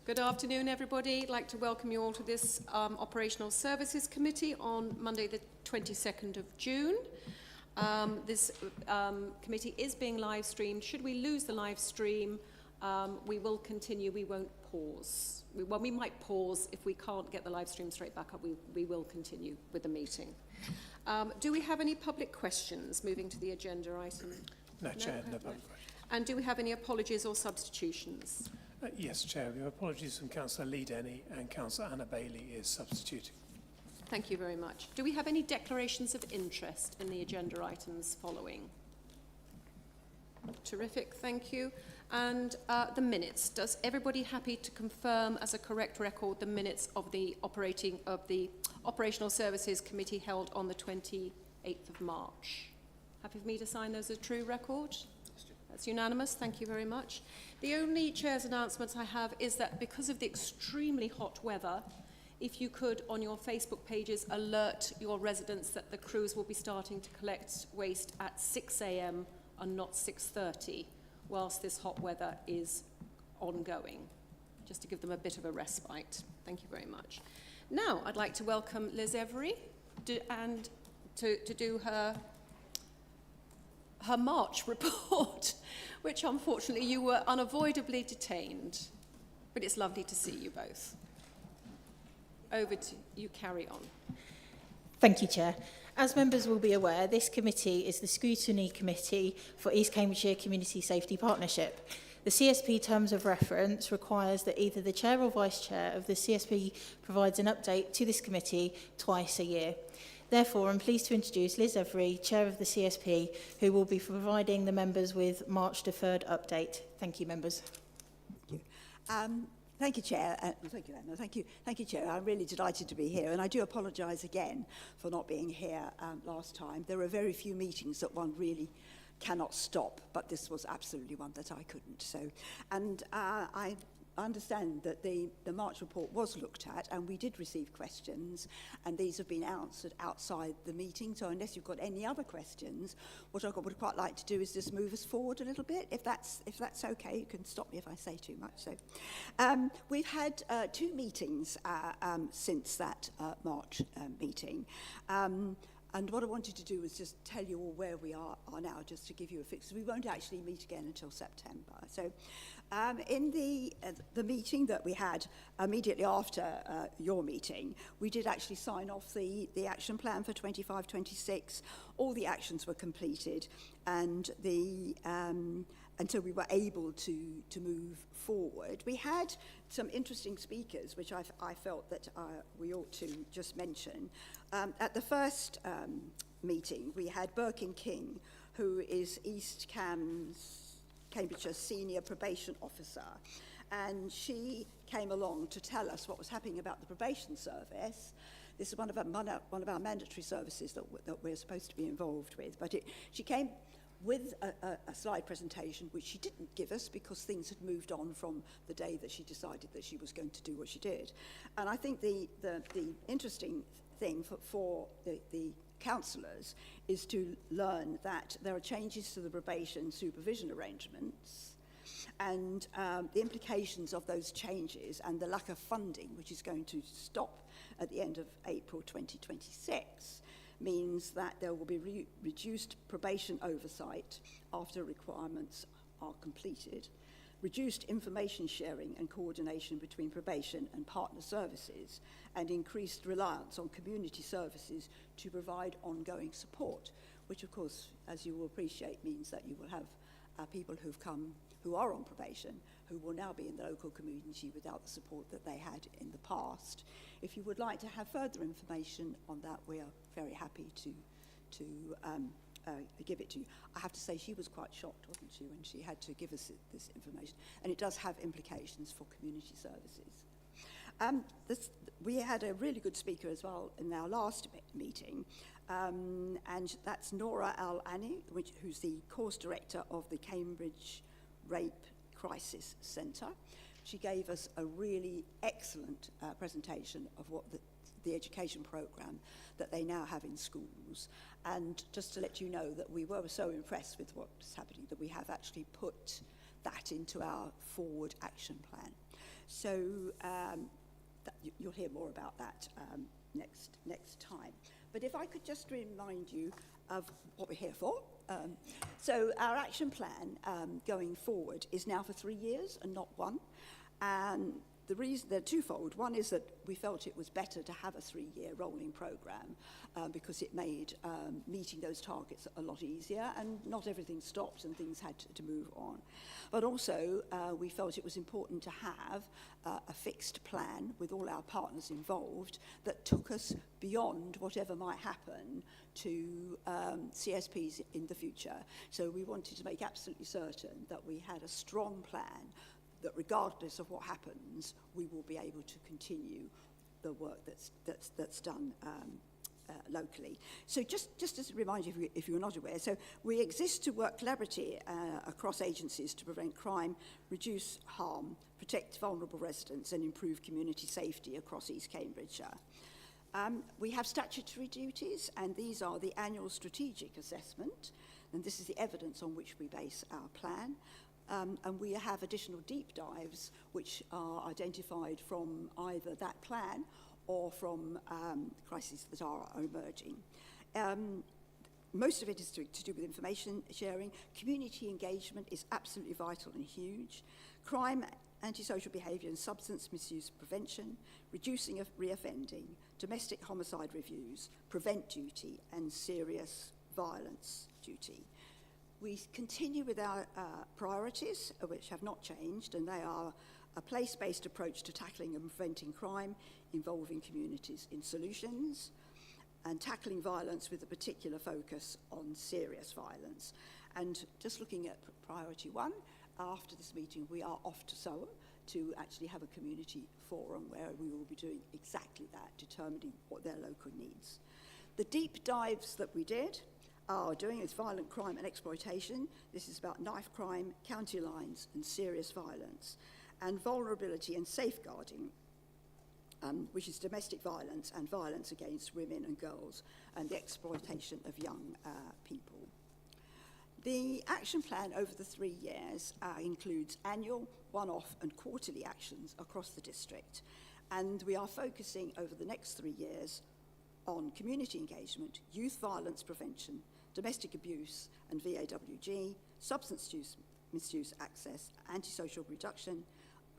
Good afternoon, everybody. I'd like to welcome you all to this Operational Services Committee on Monday, the 22nd of June. This committee is being live streamed. Should we lose the live stream, we will continue. We won't pause. We might pause if we can't get the live stream straight back up. We will continue with the meeting. Do we have any public questions moving to the agenda item? No, Chair, no public questions. And do we have any apologies or substitutions? Yes, Chair. We have apologies from Councillor Lee Denny and Councillor Anna Bailey is substituting. Thank you very much. Do we have any declarations of interest in the agenda items following? Terrific, thank you. And the minutes. Does everybody happy to confirm as a correct record the minutes of the Operational Services Committee held on the 28th of March? Happy for me to sign those as a true record? That's unanimous, thank you very much. The only Chair's announcement I have is that because of the extremely hot weather, if you could on your Facebook pages alert your residents that the crews will be starting to collect waste at 6 a.m. and not 6:30 whilst this hot weather is ongoing, just to give them a bit of a respite. Thank you very much. Now I'd like to welcome Liz Every to do her March report, which unfortunately you were unavoidably detained, but it's lovely to see you both. Over to you, carry on. Thank you, Chair. As members will be aware, this committee is the scrutiny committee for East Cambridgeshire Community Safety Partnership. The CSP terms of reference requires that either the Chair or Vice Chair of the CSP provides an update to this committee twice a year. Therefore, I'm pleased to introduce Liz Every, Chair of the CSP, who will be providing the members with March deferred update. Thank you, members. Thank you. Thank you, Chair. Thank you, Emma. Thank you, Chair. I'm really delighted to be here, and I do apologise again for not being here last time. There are very few meetings that one really cannot stop, but this was absolutely one that I couldn't. So, and I understand that the March report was looked at, and we did receive questions, and these have been answered outside the meeting. So unless you've got any other questions, what I would quite like to do is just move us forward a little bit, if that's okay. You can stop me if I say too much. So we've had two meetings since that March meeting. And what I wanted to do was just tell you all where we are now, just to give you a fix. We won't actually meet again until September. So in the meeting that we had immediately after your meeting, we did actually sign off the action plan for 25-26. All the actions were completed, and until we were able to move forward. We had some interesting speakers, which I felt that we ought to just mention. At the first meeting, we had Birkin King, who is East Cambridgeshire Senior Probation Officer, and she came along to tell us what was happening about the probation service. This is one of our mandatory services that we're supposed to be involved with, but she came with a slide presentation, which she didn't give us because things had moved on from the day that she decided that she was going to do what she did. And I think the interesting thing for the councillors is to learn that there are changes to the probation supervision arrangements, and the implications of those changes and the lack of funding, which is going to stop at the end of April 2026, means that there will be reduced probation oversight after requirements are completed, reduced information sharing and coordination between probation and partner services, and increased reliance on community services to provide ongoing support, which of course, as you will appreciate, means that you will have people who are on probation, who will now be in the local community without the support that they had in the past. If you would like to have further information on that, we are very happy to give it to you. I have to say she was quite shocked, wasn't she, when she had to give us this information, and it does have implications for community services. We had a really good speaker as well in our last meeting, and that's Nora Al-Ani, who's the course director of the Cambridge Rape Crisis Centre. She gave us a really excellent presentation of what the education programme that they now have in schools. And just to let you know that we were so impressed with what's happening that we have actually put that into our forward action plan. So you'll hear more about that next time. But if I could just remind you of what we're here for. So our action plan going forward is now for 3 years and not 1. And the reason, they're twofold. One is that we felt it was better to have a 3-year rolling programme because it made meeting those targets a lot easier, and not everything stopped and things had to move on. But also we felt it was important to have a fixed plan with all our partners involved that took us beyond whatever might happen to CSPs in the future. So we wanted to make absolutely certain that we had a strong plan that regardless of what happens, we will be able to continue the work that's done locally. So just as a reminder, if you're not aware, so we exist to work collaboratively across agencies to prevent crime, reduce harm, protect vulnerable residents, and improve community safety across East Cambridgeshire. We have statutory duties, and these are the annual strategic assessment, and this is the evidence on which we base our plan. And we have additional deep dives which are identified from either that plan or from crises that are emerging. Most of it is to do with information sharing. Community engagement is absolutely vital and huge. Crime, antisocial behaviour and substance misuse prevention, reducing of reoffending, domestic homicide reviews, prevent duty and serious violence duty. We continue with our priorities, which have not changed, and they are a place-based approach to tackling and preventing crime involving communities in solutions, and tackling violence with a particular focus on serious violence. And just looking at priority 1, after this meeting we are off to Soham to actually have a community forum where we will be doing exactly that, determining what their local needs. The deep dives that we did are doing is violent crime and exploitation. This is about knife crime, county lines and serious violence, and vulnerability and safeguarding, which is domestic violence and violence against women and girls and the exploitation of young people. The action plan over the 3 years includes annual, one-off and quarterly actions across the district, and we are focusing over the next 3 years on community engagement, youth violence prevention, domestic abuse and VAWG, substance use, misuse access, antisocial reduction,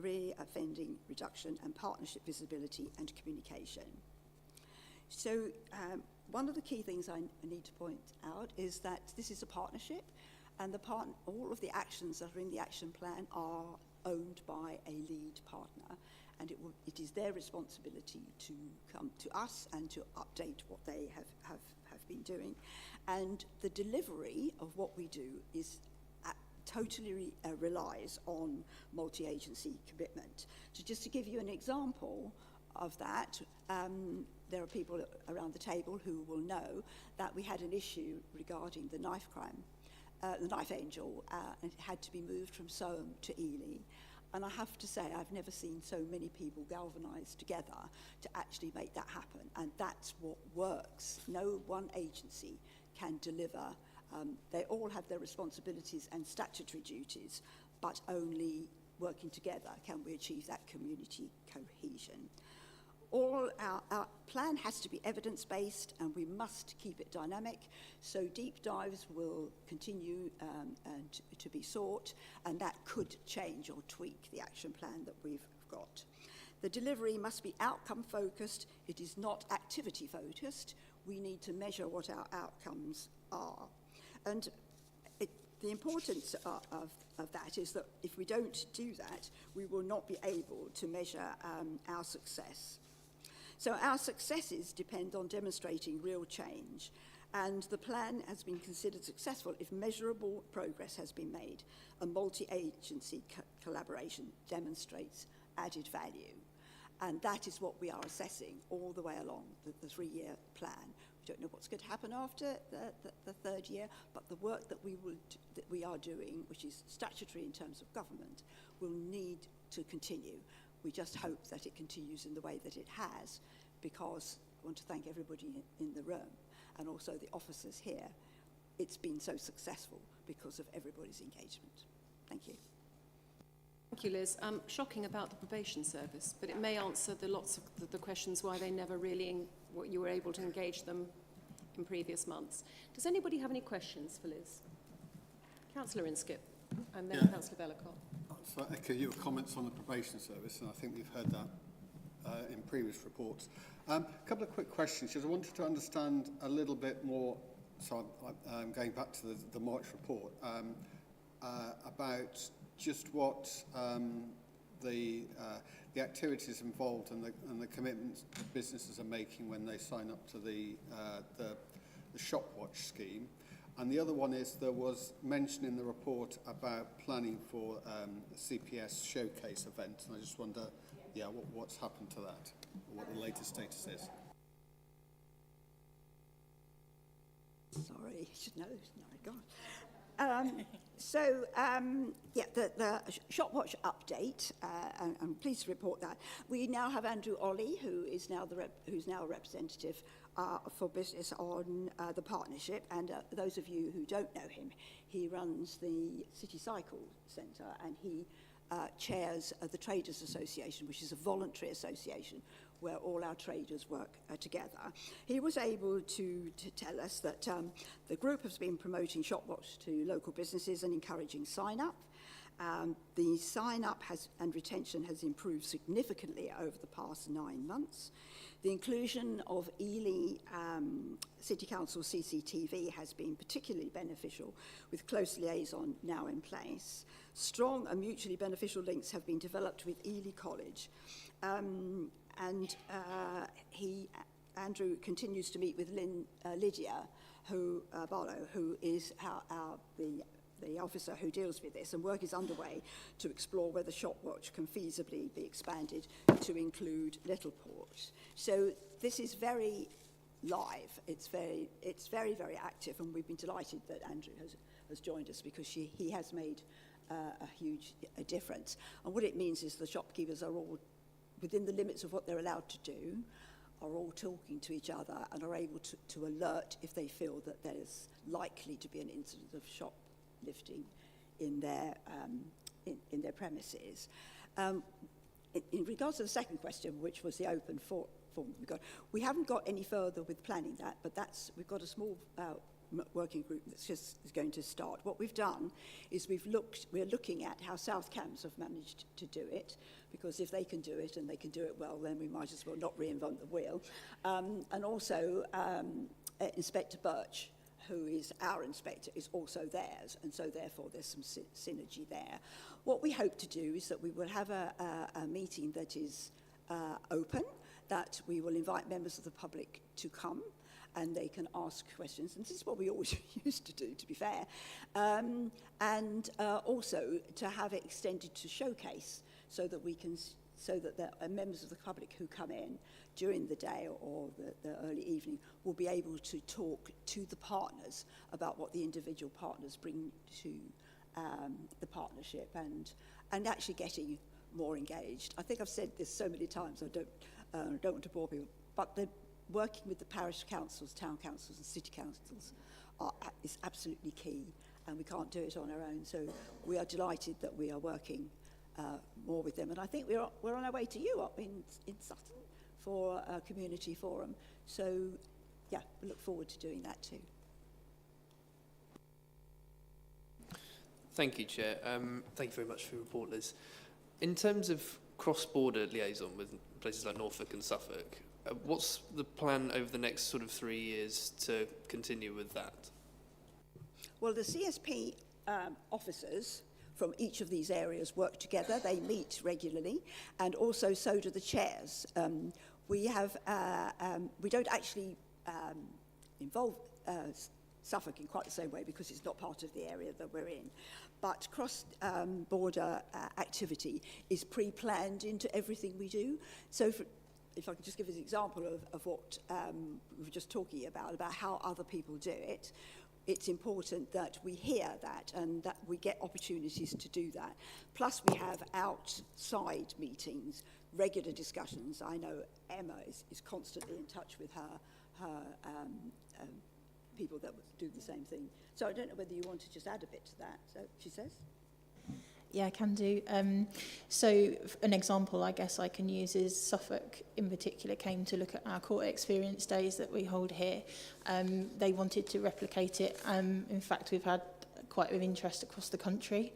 reoffending reduction, and partnership visibility and communication. So one of the key things I need to point out is that this is a partnership, and all of the actions that are in the action plan are owned by a lead partner, and it is their responsibility to come to us and to update what they have been doing. And the delivery of what we do is totally relies on multi-agency commitment. So just to give you an example of that, there are people around the table who will know that we had an issue regarding the knife crime, the Knife Angel, and it had to be moved from Soham to Ely. And I have to say, I've never seen so many people galvanised together to actually make that happen. And that's what works. No one agency can deliver. They all have their responsibilities and statutory duties, but only working together can we achieve that community cohesion. All our plan has to be evidence-based, and we must keep it dynamic. So deep dives will continue and to be sought, and that could change or tweak the action plan that we've got. The delivery must be outcome-focused. It is not activity-focused. We need to measure what our outcomes are. And the importance of that is that if we don't do that, we will not be able to measure our success. So our successes depend on demonstrating real change, and the plan has been considered successful if measurable progress has been made and multi-agency collaboration demonstrates added value. And that is what we are assessing all the way along the 3-year plan. We don't know what's going to happen after the 3rd year, but the work that we are doing, which is statutory in terms of government, will need to continue. We just hope that it continues in the way that it has, because I want to thank everybody in the room and also the officers here. It's been so successful because of everybody's engagement. Thank you. Thank you, Liz. Shocking about the probation service, but it may answer lots of the questions why they never really, what you were able to engage them in previous months. Does anybody have any questions for Liz? Councillor Inskip, and then Councillor Bellicott. So I echo your comments on the probation service, and I think we've heard that in previous reports. A couple of quick questions, because I wanted to understand a little bit more, so I'm going back to the March report, about just what the activities involved and the commitments businesses are making when they sign up to the Shopwatch scheme. And the other one is there was mention in the report about planning for a CPS showcase event, and I just wonder, what's happened to that, or what the latest status is. Sorry, I should know. No, the Shopwatch update. I'm pleased to report that we now have Andrew Ollie, who's now a representative for business on the partnership. And those of you who don't know him, he runs the City Cycle Centre, and he chairs the Traders Association, which is a voluntary association where all our traders work together. He was able to tell us that the group has been promoting Shopwatch to local businesses and encouraging sign-up. The sign-up and retention has improved significantly over the past 9 months. The inclusion of Ely City Council CCTV has been particularly beneficial, with close liaison now in place. Strong and mutually beneficial links have been developed with Ely College. Andrew continues to meet with Lydia Barlow, who is the officer who deals with this, and work is underway to explore whether Shopwatch can feasibly be expanded to include Littleport. So this is very live. It's very, very active, and we've been delighted that Andrew has joined us, because he has made a huge difference. And what it means is the shopkeepers are all, within the limits of what they're allowed to do, are all talking to each other and are able to alert if they feel that there's likely to be an incident of shoplifting in their premises. In regards to the second question, which was the open form we haven't got any further with planning that, but we've got a small working group that's just is going to start. What we've done is we're looking at how South Cambs have managed to do it, because if they can do it and they can do it well, then we might as well not reinvent the wheel. And also Inspector Birch, who is our inspector, is also theirs, and so therefore there's some synergy there. What we hope to do is that we will have a meeting that is open, that we will invite members of the public to come, and they can ask questions. And this is what we always used to do, to be fair. And also to have it extended to showcase, so that the members of the public who come in during the day or the early evening will be able to talk to the partners about what the individual partners bring to the partnership, and actually getting more engaged. I think I've said this so many times, I don't want to bore people, but working with the parish councils, town councils and city councils is absolutely key, and we can't do it on our own. So we are delighted that we are working more with them. And I think we're on our way to you up in Sutton for a community forum. So yeah, we look forward to doing that too. Thank you, Chair. Thank you very much for your report, Liz. In terms of cross-border liaison with places like Norfolk and Suffolk, what's the plan over the next sort of 3 years to continue with that? Well, the CSP officers from each of these areas work together. They meet regularly, and also so do the chairs. We don't actually involve Suffolk in quite the same way, because it's not part of the area that we're in. But cross-border activity is pre-planned into everything we do. So if I could just give an example of what we were just talking about how other people do it, it's important that we hear that and that we get opportunities to do that. Plus, we have outside meetings, regular discussions. I know Emma is constantly in touch with her people that do the same thing. So I don't know whether you want to just add a bit to that, so she says. Yeah, I can do. So an example I guess I can use is Suffolk in particular came to look at our court experience days that we hold here. They wanted to replicate it. In fact, we've had quite an interest across the country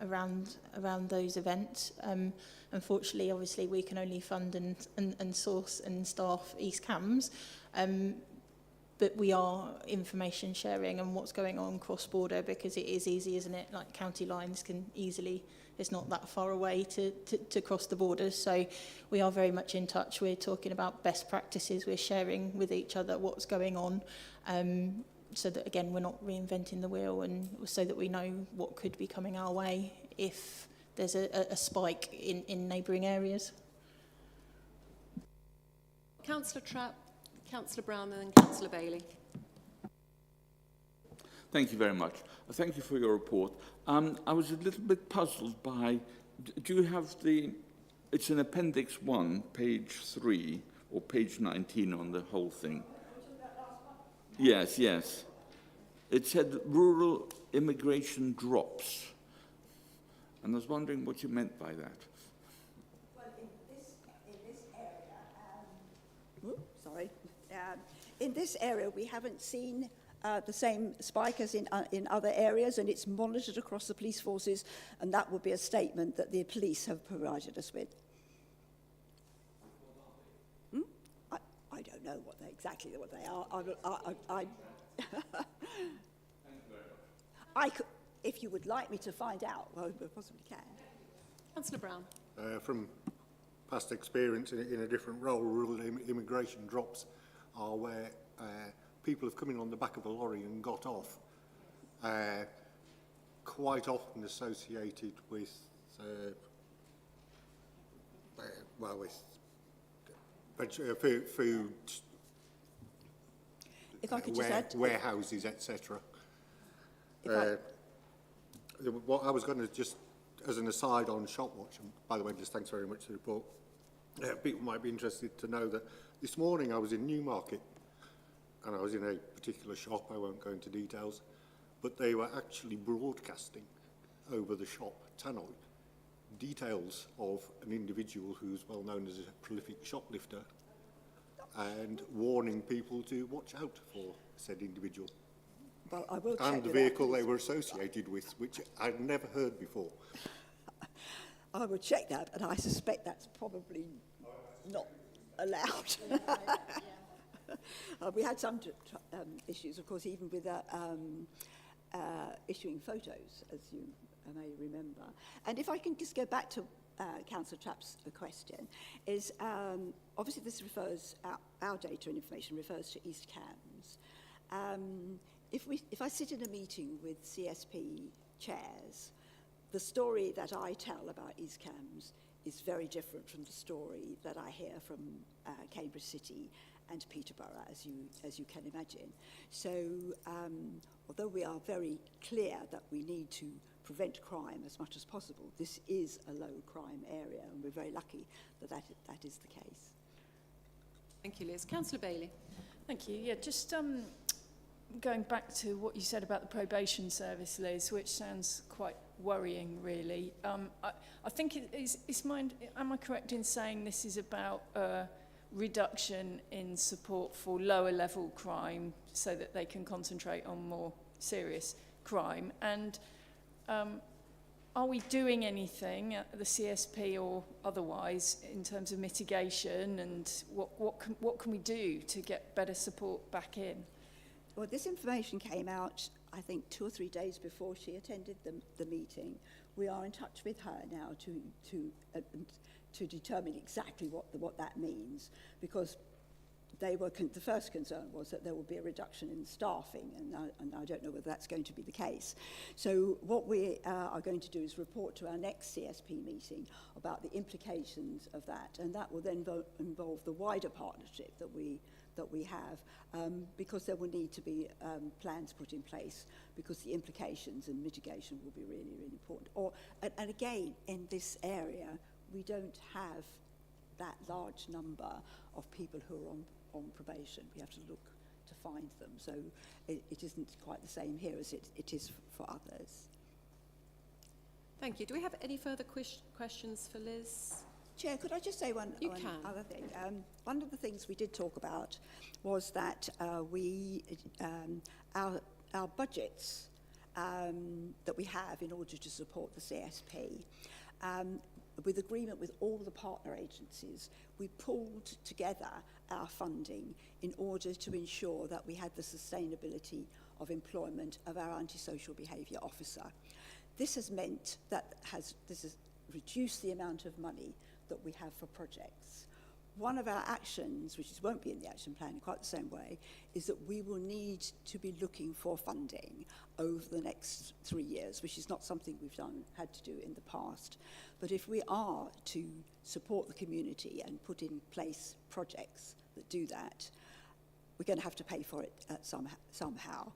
around those events. Unfortunately, obviously, we can only fund and source and staff East Cams. But we are information sharing and what's going on cross-border, because it is easy, isn't it? Like county lines can easily, it's not that far away to cross the borders. So we are very much in touch. We're talking about best practices. We're sharing with each other what's going on, so that, again, we're not reinventing the wheel, and so that we know what could be coming our way if there's a spike in neighbouring areas. Councillor Trapp, Councillor Brown and then Councillor Bailey. Thank you very much. Thank you for your report. I was a little bit puzzled by, do you have it's in Appendix 1, page 3, or page 19 on the whole thing? Yes, yes. It said rural immigration drops. And I was wondering what you meant by that. Well, in this area, sorry. In this area, we haven't seen the same spike as in other areas, and it's monitored across the police forces, and that would be a statement that the police have provided us with. I don't know exactly what they are. I could, if you would like me to find out, well, I possibly can. Councillor Brown. From past experience in a different role, rural immigration drops are where people have come in on the back of a lorry and got off, quite often associated with, food, If I could just add, warehouses, etc. What I was going to just, as an aside on Shopwatch, and by the way, just thanks very much for the report, people might be interested to know that this morning I was in Newmarket, and I was in a particular shop, I won't go into details, but they were actually broadcasting over the shop, tannoy, details of an individual who's well known as a prolific shoplifter, and warning people to watch out for said individual. well, I will check And the vehicle they were associated with, which I'd never heard before. I will check that, and I suspect that's probably not allowed. We had some issues, of course, even with issuing photos, as you may remember. And if I can just go back to Councillor Trapp's question, is obviously this refers, our data and information refers to East Cams. If I sit in a meeting with CSP chairs, the story that I tell about East Cams is very different from the story that I hear from Cambridge City and Peterborough, as you can imagine. So although we are very clear that we need to prevent crime as much as possible, this is a low crime area, and we're very lucky that is the case. Thank you, Liz. Councillor Bailey. Thank you. Yeah, just going back to what you said about the probation service, Liz, which sounds quite worrying, really. I think am I correct in saying this is about reduction in support for lower level crime so that they can concentrate on more serious crime? And are we doing anything at the CSP or otherwise in terms of mitigation, and what can we do to get better support back in? Well, this information came out, I think, 2 or 3 days before she attended the meeting. We are in touch with her now to determine exactly what that means, because the first concern was that there will be a reduction in staffing, and I don't know whether that's going to be the case. So what we are going to do is report to our next CSP meeting about the implications of that, and that will then involve the wider partnership that we have, because there will need to be plans put in place, because the implications and mitigation will be really, really important. And again, in this area, we don't have that large number of people who are on probation. We have to look to find them. So it isn't quite the same here as it is for others. Thank you. Do we have any further questions for Liz? Chair, could I just say one You can. other thing? One of the things we did talk about was that our budgets that we have in order to support the CSP, with agreement with all the partner agencies, we pulled together our funding in order to ensure that we had the sustainability of employment of our antisocial behaviour officer. This has meant that this has reduced the amount of money that we have for projects. One of our actions, which won't be in the action plan in quite the same way, is that we will need to be looking for funding over the next 3 years, which is not something we've had to do in the past. But if we are to support the community and put in place projects that do that, we're going to have to pay for it somehow.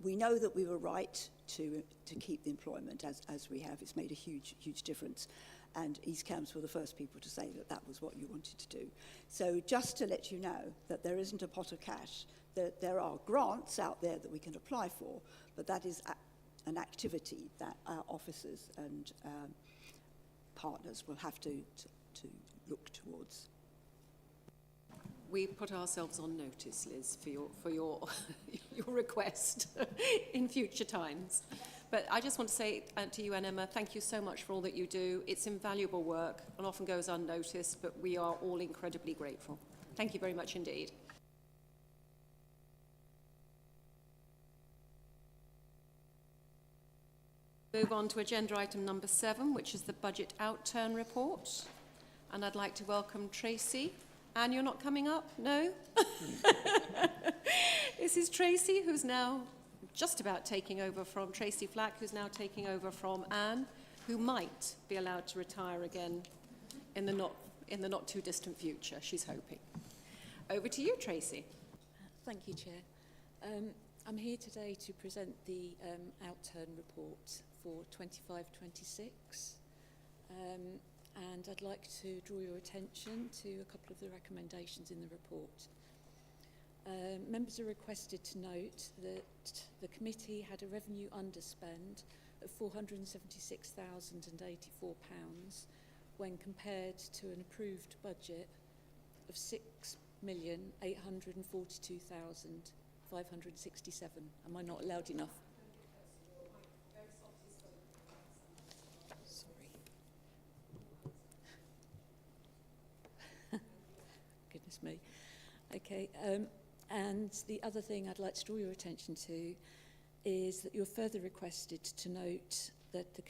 We know that we were right to keep the employment as we have. It's made a huge difference. And East Cambs were the first people to say that that was what you wanted to do. So just to let you know that there isn't a pot of cash, that there are grants out there that we can apply for, but that is an activity that our officers and partners will have to look towards. We put ourselves on notice, Liz, for your your request in future times. But I just want to say to you and Emma, thank you so much for all that you do. It's invaluable work and often goes unnoticed, but we are all incredibly grateful. Thank you very much indeed. Move on to agenda item number 7, which is the budget outturn report. And I'd like to welcome Tracy. Anne, you're not coming up? No? This is Tracy, who's now just about taking over from Tracy Flack, who's now taking over from Anne, who might be allowed to retire again in the not too distant future, she's hoping. Over to you, Tracy. Thank you, Chair. I'm here today to present the outturn report for 25-26. And I'd like to draw your attention to a couple of the recommendations in the report. Members are requested to note that the committee had a revenue underspend of £476,084 when compared to an approved budget of £6,842,567. Am I not loud enough? Goodness me. Okay, and the other thing I'd like to draw your attention to is that you're further requested to note that the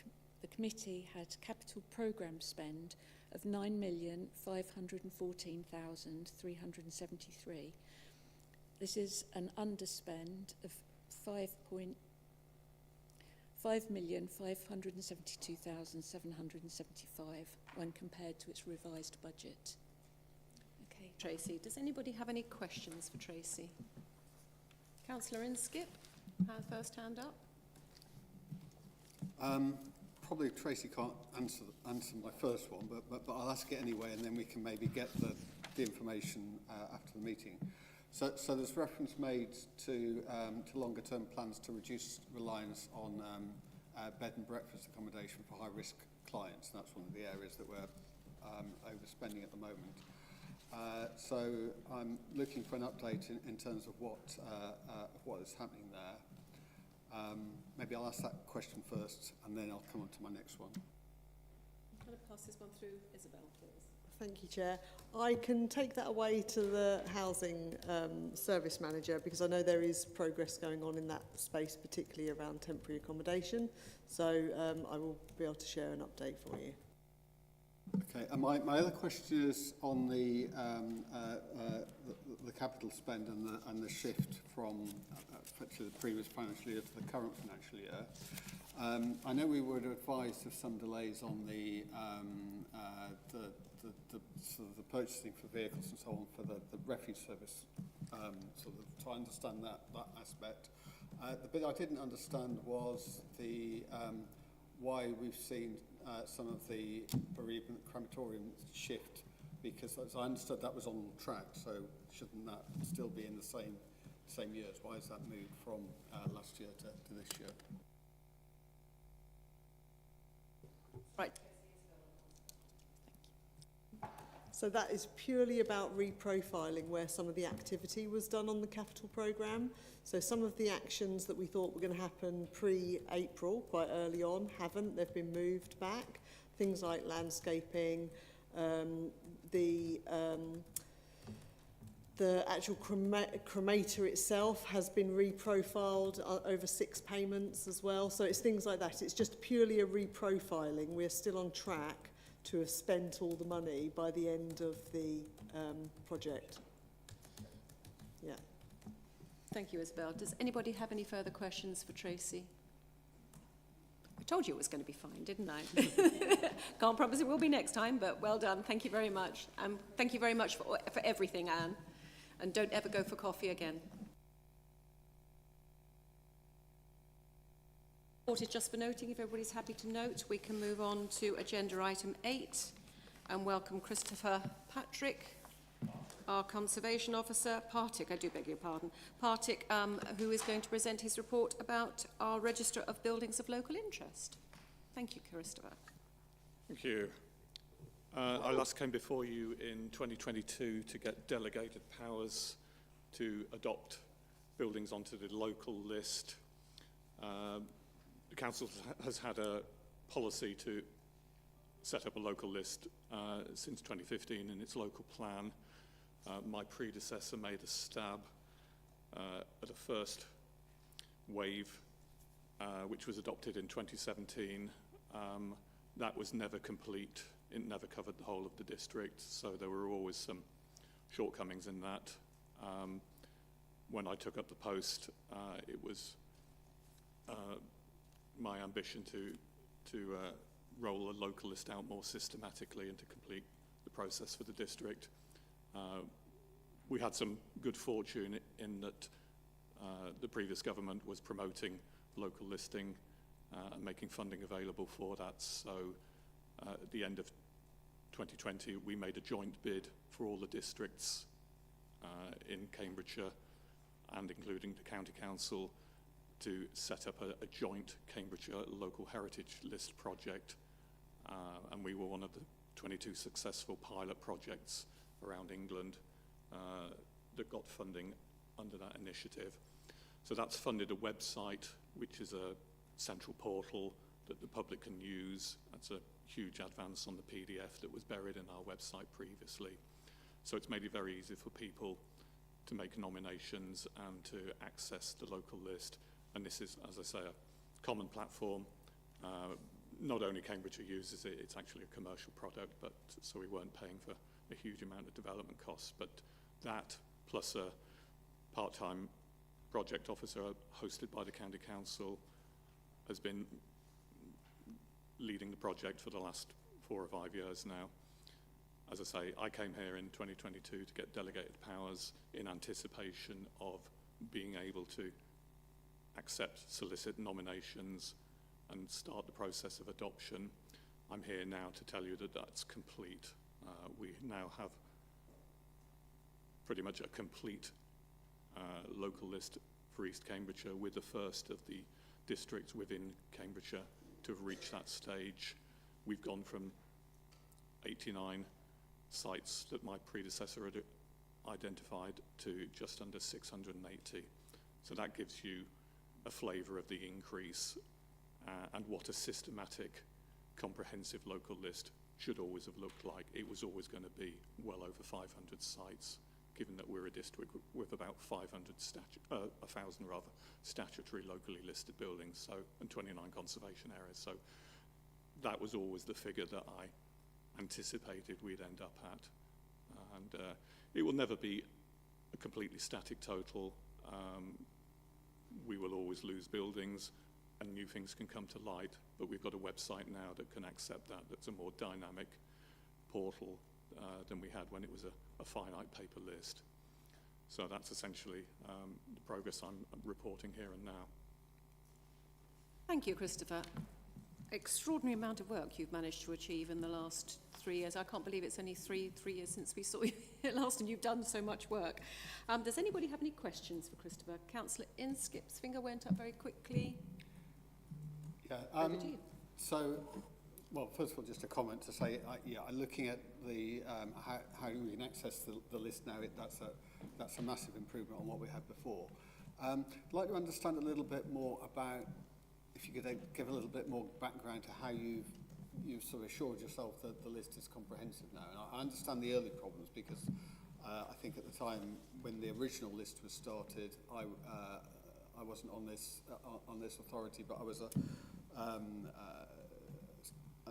committee had capital programme spend of £9,514,373. This is an underspend of £5,572,775 when compared to its revised budget. Okay. Tracy, does anybody have any questions for Tracy? Councillor Inskip, first hand up. Probably Tracy can't answer my first one, but I'll ask it anyway, and then we can maybe get the information after the meeting. So there's reference made to longer term plans to reduce reliance on bed and breakfast accommodation for high risk clients. And that's one of the areas that we're overspending at the moment. So I'm looking for an update in terms of what is happening there. Maybe I'll ask that question first, and then I'll come on to my next one. I'm going to pass this one through Isabel, please. Thank you, Chair. I can take that away to the housing service manager, because I know there is progress going on in that space, particularly around temporary accommodation. So I will be able to share an update for you. Okay, and my other question is on the capital spend and the shift from to the previous financial year to the current financial year. I know we were advised of some delays on the sort of the purchasing for vehicles and so on for the refuge service. So I understand that aspect. The bit I didn't understand was the why we've seen some of the bereavement crematorium shift, because as I understood that was on track, so shouldn't that still be in the same years? Why has that moved from last year to this year? Right. So that is purely about reprofiling where some of the activity was done on the capital programme. So some of the actions that we thought were going to happen pre-April, quite early on, haven't. They've been moved back. Things like landscaping, the actual cremator itself has been reprofiled over 6 payments as well. So it's things like that. It's just purely a reprofiling. We're still on track to have spent all the money by the end of the project. Yeah. Thank you, Isabel. Does anybody have any further questions for Tracy? I told you it was going to be fine, didn't I? Can't promise it will be next time, but well done. Thank you very much. Thank you very much for everything, Anne. And don't ever go for coffee again. Just for noting, if everybody's happy to note, we can move on to agenda item 8 and welcome Christopher Patrick, our Conservation Officer, Partick, I do beg your pardon, Partick, who is going to present his report about our Register of Buildings of Local Interest. Thank you, Christopher. Thank you. I last came before you in 2022 to get delegated powers to adopt buildings onto the local list. The Council has had a policy to set up a local list since 2015 in its local plan. My predecessor made a stab at a first wave, which was adopted in 2017. That was never complete. It never covered the whole of the district, so there were always some shortcomings in that. When I took up the post, it was my ambition to roll a local list out more systematically and to complete the process for the district. We had some good fortune in that the previous government was promoting local listing and making funding available for that. So at the end of 2020, we made a joint bid for all the districts in Cambridgeshire and including the County Council to set up a joint Cambridgeshire Local Heritage List project. And we were one of the 22 successful pilot projects around England that got funding under that initiative. So that's funded a website, which is a central portal that the public can use. That's a huge advance on the PDF that was buried in our website previously. So it's made it very easy for people to make nominations and to access the local list. And this is, as I say, a common platform. Not only Cambridgeshire uses it, it's actually a commercial product, but so we weren't paying for a huge amount of development costs. But that, plus a part-time project officer hosted by the County Council, has been leading the project for the last 4 or 5 years now. As I say, I came here in 2022 to get delegated powers in anticipation of being able to accept, solicit nominations and start the process of adoption. I'm here now to tell you that that's complete. We now have pretty much a complete local list for East Cambridgeshire. We're the first of the districts within Cambridgeshire to have reached that stage. We've gone from 89 sites that my predecessor had identified to just under 680. So that gives you a flavour of the increase and what a systematic, comprehensive local list should always have looked like. It was always going to be well over 500 sites, given that we're a district with about 1,000 statutory locally listed buildings, so, and 29 conservation areas. So that was always the figure that I anticipated we'd end up at. And it will never be a completely static total. We will always lose buildings and new things can come to light, but we've got a website now that can accept that. That's a more dynamic portal than we had when it was a finite paper list. So that's essentially the progress I'm reporting here and now. Thank you, Christopher. Extraordinary amount of work you've managed to achieve in the last 3 years. I can't believe it's only three years since we saw you here last and you've done so much work. Does anybody have any questions for Christopher? Councillor Inskip's finger went up very quickly. Yeah, Over to you. so Well, first of all, just a comment to say, looking at the how we can access the list now, that's a massive improvement on what we had before. I'd like to understand a little bit more about, if you could give a little bit more background to how you've sort of assured yourself that the list is comprehensive now. And I understand the early problems because I think at the time when the original list was started, I wasn't on this authority, but I was at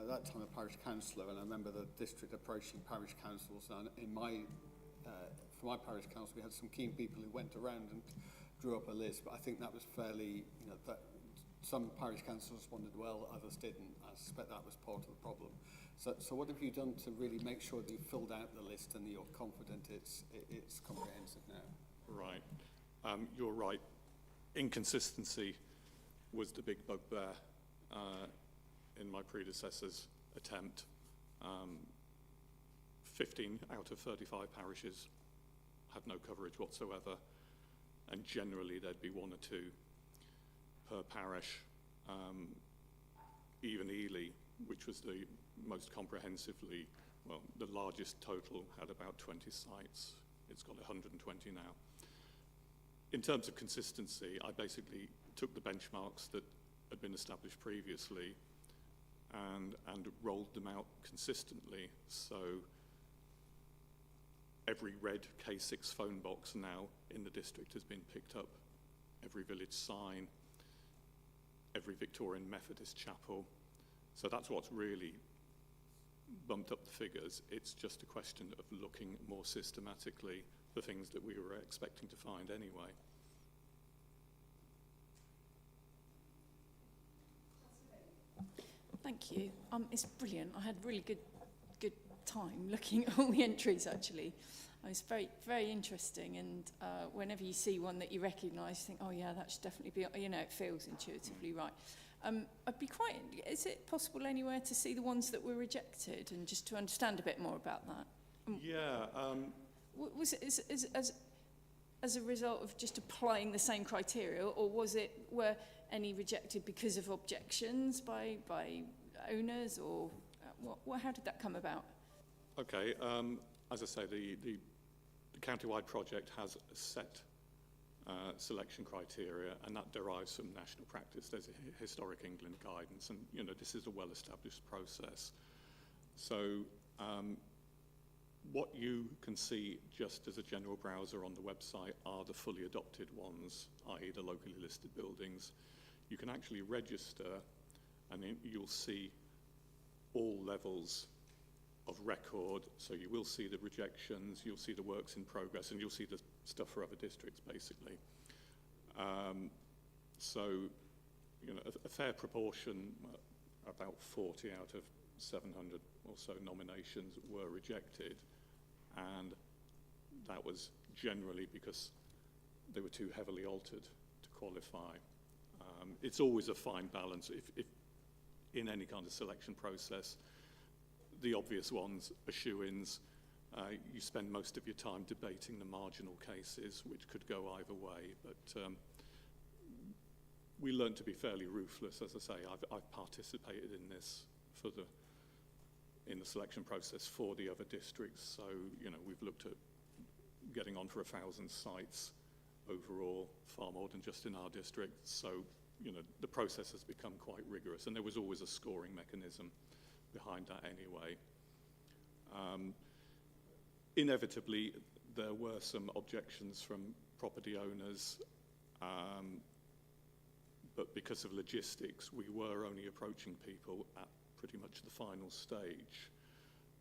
that time a parish councillor, and I remember the district approaching parish councils. And for my parish council, we had some keen people who went around and drew up a list. But I think that was fairly, that some parish councils responded well, others didn't. I suspect that was part of the problem. So what have you done to really make sure that you've filled out the list and that you're confident it's comprehensive now? Right. You're right. Inconsistency was the big bugbear in my predecessor's attempt. 15 out of 35 parishes had no coverage whatsoever, and generally there'd be 1 or 2 per parish. Even Ely, which was the most comprehensively, well, the largest total, had about 20 sites. It's got 120 now. In terms of consistency, I basically took the benchmarks that had been established previously and rolled them out consistently. So every red K6 phone box now in the district has been picked up, every village sign, every Victorian Methodist chapel. So that's what's really bumped up the figures. It's just a question of looking more systematically for things that we were expecting to find anyway. Thank you. It's brilliant. I had really good time looking at all the entries, actually. It's very, very interesting, and whenever you see one that you recognise, you think, oh yeah, that should definitely be, it feels intuitively right. Is it possible anywhere to see the ones that were rejected, and just to understand a bit more about that? Yeah. Was it as a result of just applying the same criteria, or were any rejected because of objections by owners, or how did that come about? Okay, as I say, the county-wide project has a set selection criteria, and that derives from national practice. There's a Historic England guidance, and this is a well-established process. So what you can see just as a general browser on the website are the fully adopted ones, i.e. the locally listed buildings. You can actually register, and then you'll see all levels of record. So you will see the rejections, you'll see the works in progress, and you'll see the stuff for other districts, basically. So, a fair proportion, about 40 out of 700 or so nominations were rejected, and that was generally because they were too heavily altered to qualify. It's always a fine balance. If in any kind of selection process, the obvious ones are shoo-ins. You spend most of your time debating the marginal cases, which could go either way. But we learned to be fairly ruthless. As I say, I've participated in this in the selection process for the other districts. So we've looked at getting on for 1,000 sites overall, far more than just in our district. So the process has become quite rigorous, and there was always a scoring mechanism behind that anyway. Inevitably, there were some objections from property owners, but because of logistics, we were only approaching people at pretty much the final stage.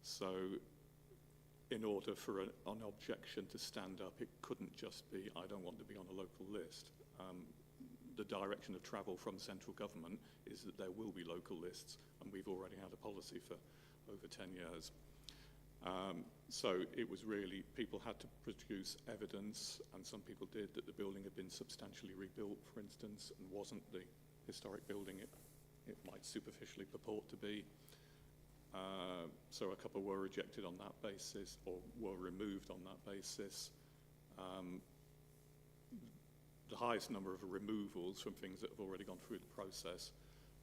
So in order for an objection to stand up, it couldn't just be, I don't want to be on a local list. The direction of travel from central government is that there will be local lists, and we've already had a policy for over 10 years. So it was really, people had to produce evidence, and some people did, that the building had been substantially rebuilt, for instance, and wasn't the historic building it might superficially purport to be. So a couple were rejected on that basis, or were removed on that basis. The highest number of removals from things that have already gone through the process,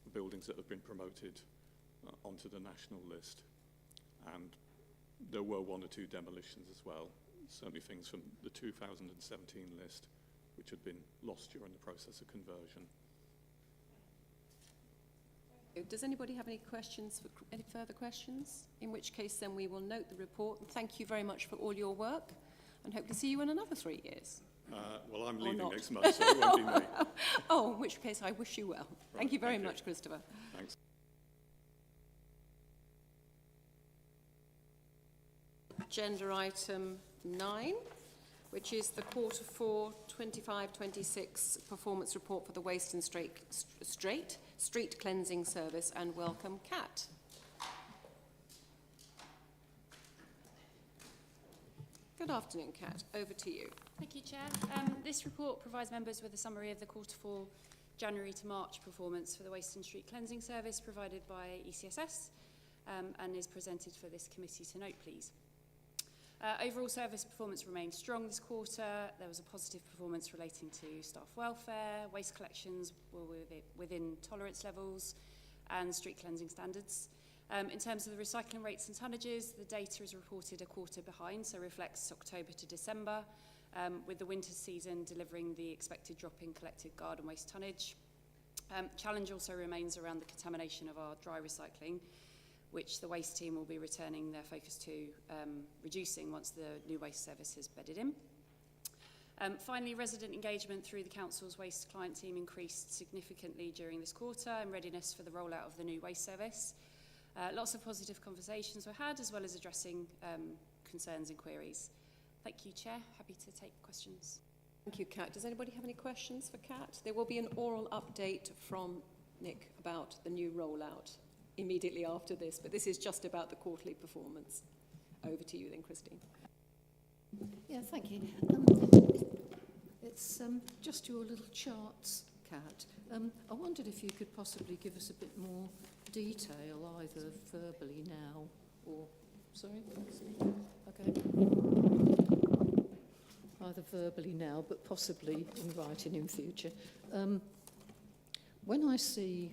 the buildings that have been promoted onto the national list. And there were one or two demolitions as well, certainly things from the 2017 list which had been lost during the process of conversion. Does anybody have any questions, any further questions? In which case then we will note the report. And thank you very much for all your work and hope to see you in another 3 years. Well, I'm Or leaving not. next month, so it won't be me. Oh, in which case I wish you well. Thank you very thank you. much, Christopher. Thanks. Agenda item 9, which is the Q4 25-26 performance report for the Waste and Street Cleansing Service, and welcome Kat. Good afternoon, Kat. Over to you. Thank you, Chair. This report provides members with a summary of the Q4 January to March performance for the Waste and Street Cleansing Service provided by ECSS and is presented for this committee to note, please. Overall service performance remained strong this quarter. There was a positive performance relating to staff welfare, waste collections were within tolerance levels and street cleansing standards. In terms of the recycling rates and tonnages, the data is reported a quarter behind, so reflects October to December, with the winter season delivering the expected drop in collected garden waste tonnage. Challenge also remains around the contamination of our dry recycling, which the waste team will be returning their focus to reducing once the new waste service is bedded in. Finally, resident engagement through the Council's waste client team increased significantly during this quarter in readiness for the rollout of the new waste service. Lots of positive conversations were had, as well as addressing concerns and queries. Thank you, Chair. Happy to take questions. Thank you, Kat. Does anybody have any questions for Kat? There will be an oral update from Nick about the new rollout immediately after this, but this is just about the quarterly performance. Over to you then, Christine. Yeah, thank you. It's just your little charts, Kat. I wondered if you could possibly give us a bit more detail, either verbally now or... Sorry? Okay. Either verbally now, but possibly in writing in future. When I see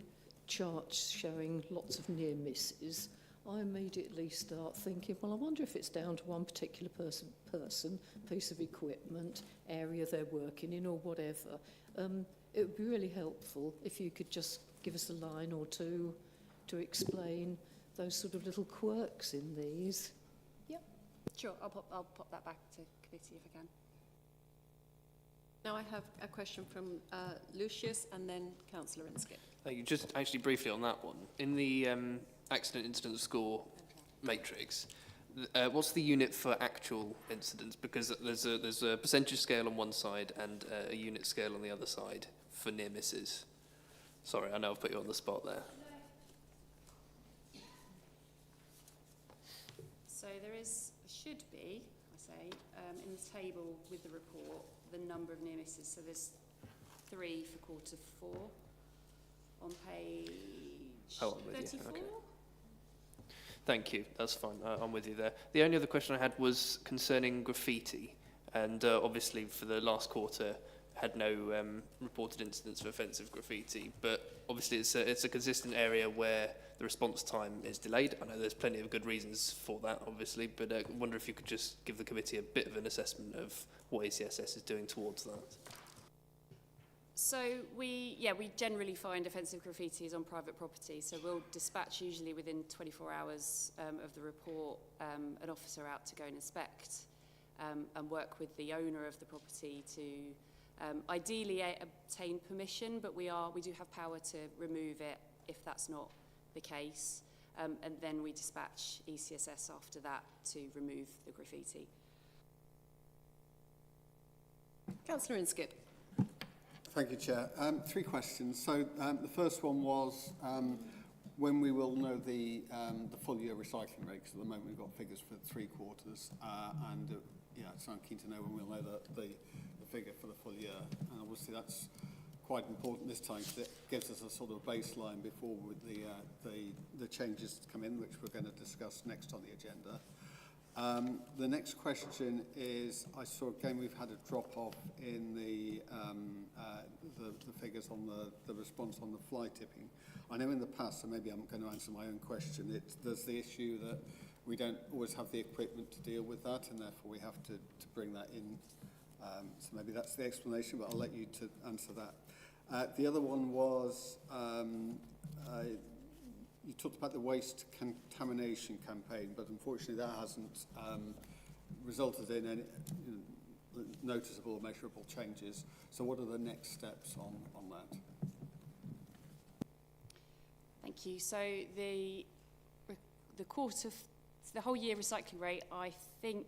charts showing lots of near misses, I immediately start thinking, well, I wonder if it's down to one particular person, piece of equipment, area they're working in or whatever. It would be really helpful if you could just give us a line or two to explain those sort of little quirks in these. Yep. Sure, I'll pop that back to committee if I can. Now I have a question from Lucius and then Councillor Inskip. Thank you. Just actually briefly on that one. In the accident incident score matrix, what's the unit for actual incidents? Because there's a percentage scale on one side and a unit scale on the other side for near misses. Sorry, I know I've put you on the spot there. So there should be, I say, in the table with the report, the number of near misses. So there's 3 for Q4 on page 34. Okay. Thank you. That's fine. I'm with you there. The only other question I had was concerning graffiti, and obviously for the last quarter had no reported incidents of offensive graffiti, but obviously it's a consistent area where the response time is delayed. I know there's plenty of good reasons for that, obviously, but I wonder if you could just give the committee a bit of an assessment of what ECSS is doing towards that. So we generally find offensive graffiti on private property. So we'll dispatch usually within 24 hours of the report an officer out to go and inspect and work with the owner of the property to ideally obtain permission, but we do have power to remove it if that's not the case. And then we dispatch ECSS after that to remove the graffiti. Councillor Inskip. Thank you, Chair. 3 questions. So the first one was when we will know the full year recycling rate, because at the moment we've got figures for 3 quarters, so I'm keen to know when we'll know the figure for the full year. And obviously that's quite important this time because it gives us a sort of baseline before the changes come in, which we're going to discuss next on the agenda. The next question is, I saw again we've had a drop-off in the figures on the response on the fly tipping. I know in the past, so maybe I'm going to answer my own question, there's the issue that we don't always have the equipment to deal with that, and therefore we have to bring that in. So maybe that's the explanation, but I'll let you to answer that. The other one was, you talked about the waste contamination campaign, but unfortunately that hasn't resulted in any noticeable or measurable changes. So what are the next steps on that? Thank you. So the whole year recycling rate, I think,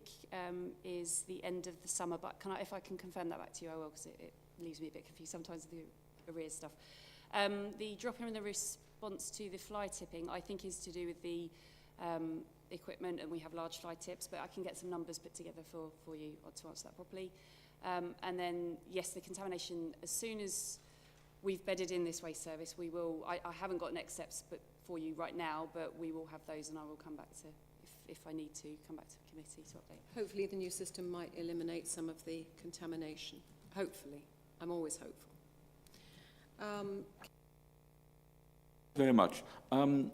is the end of the summer. But if I can confirm that back to you, I will, because it leaves me a bit confused sometimes with the arrears stuff. The drop in the response to the fly tipping, I think, is to do with the equipment, and we have large fly tips. But I can get some numbers put together for you to answer that properly. And then, yes, the contamination. As soon as we've bedded in this waste service, we will. I haven't got next steps, but for you right now, but we will have those, and I will come back to, if I need to, come back to the committee to update. Hopefully the new system might eliminate some of the contamination. Hopefully. I'm always hopeful. Very much.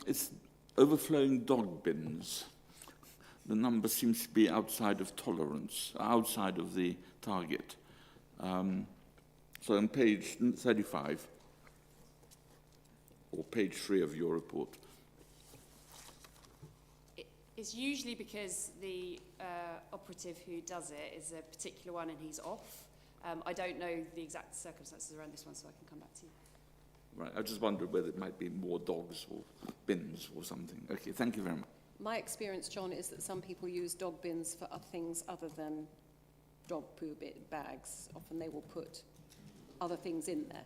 It's overflowing dog bins. The number seems to be outside of tolerance, outside of the target. So on page 35, or page 3 of your report. It's usually because the operative who does it is a particular one and he's off. I don't know the exact circumstances around this one, so I can come back to you. Right, I just wondered whether it might be more dogs or bins or something. Okay, thank you very much. My experience, John, is that some people use dog bins for things other than dog poo bags. Often they will put other things in there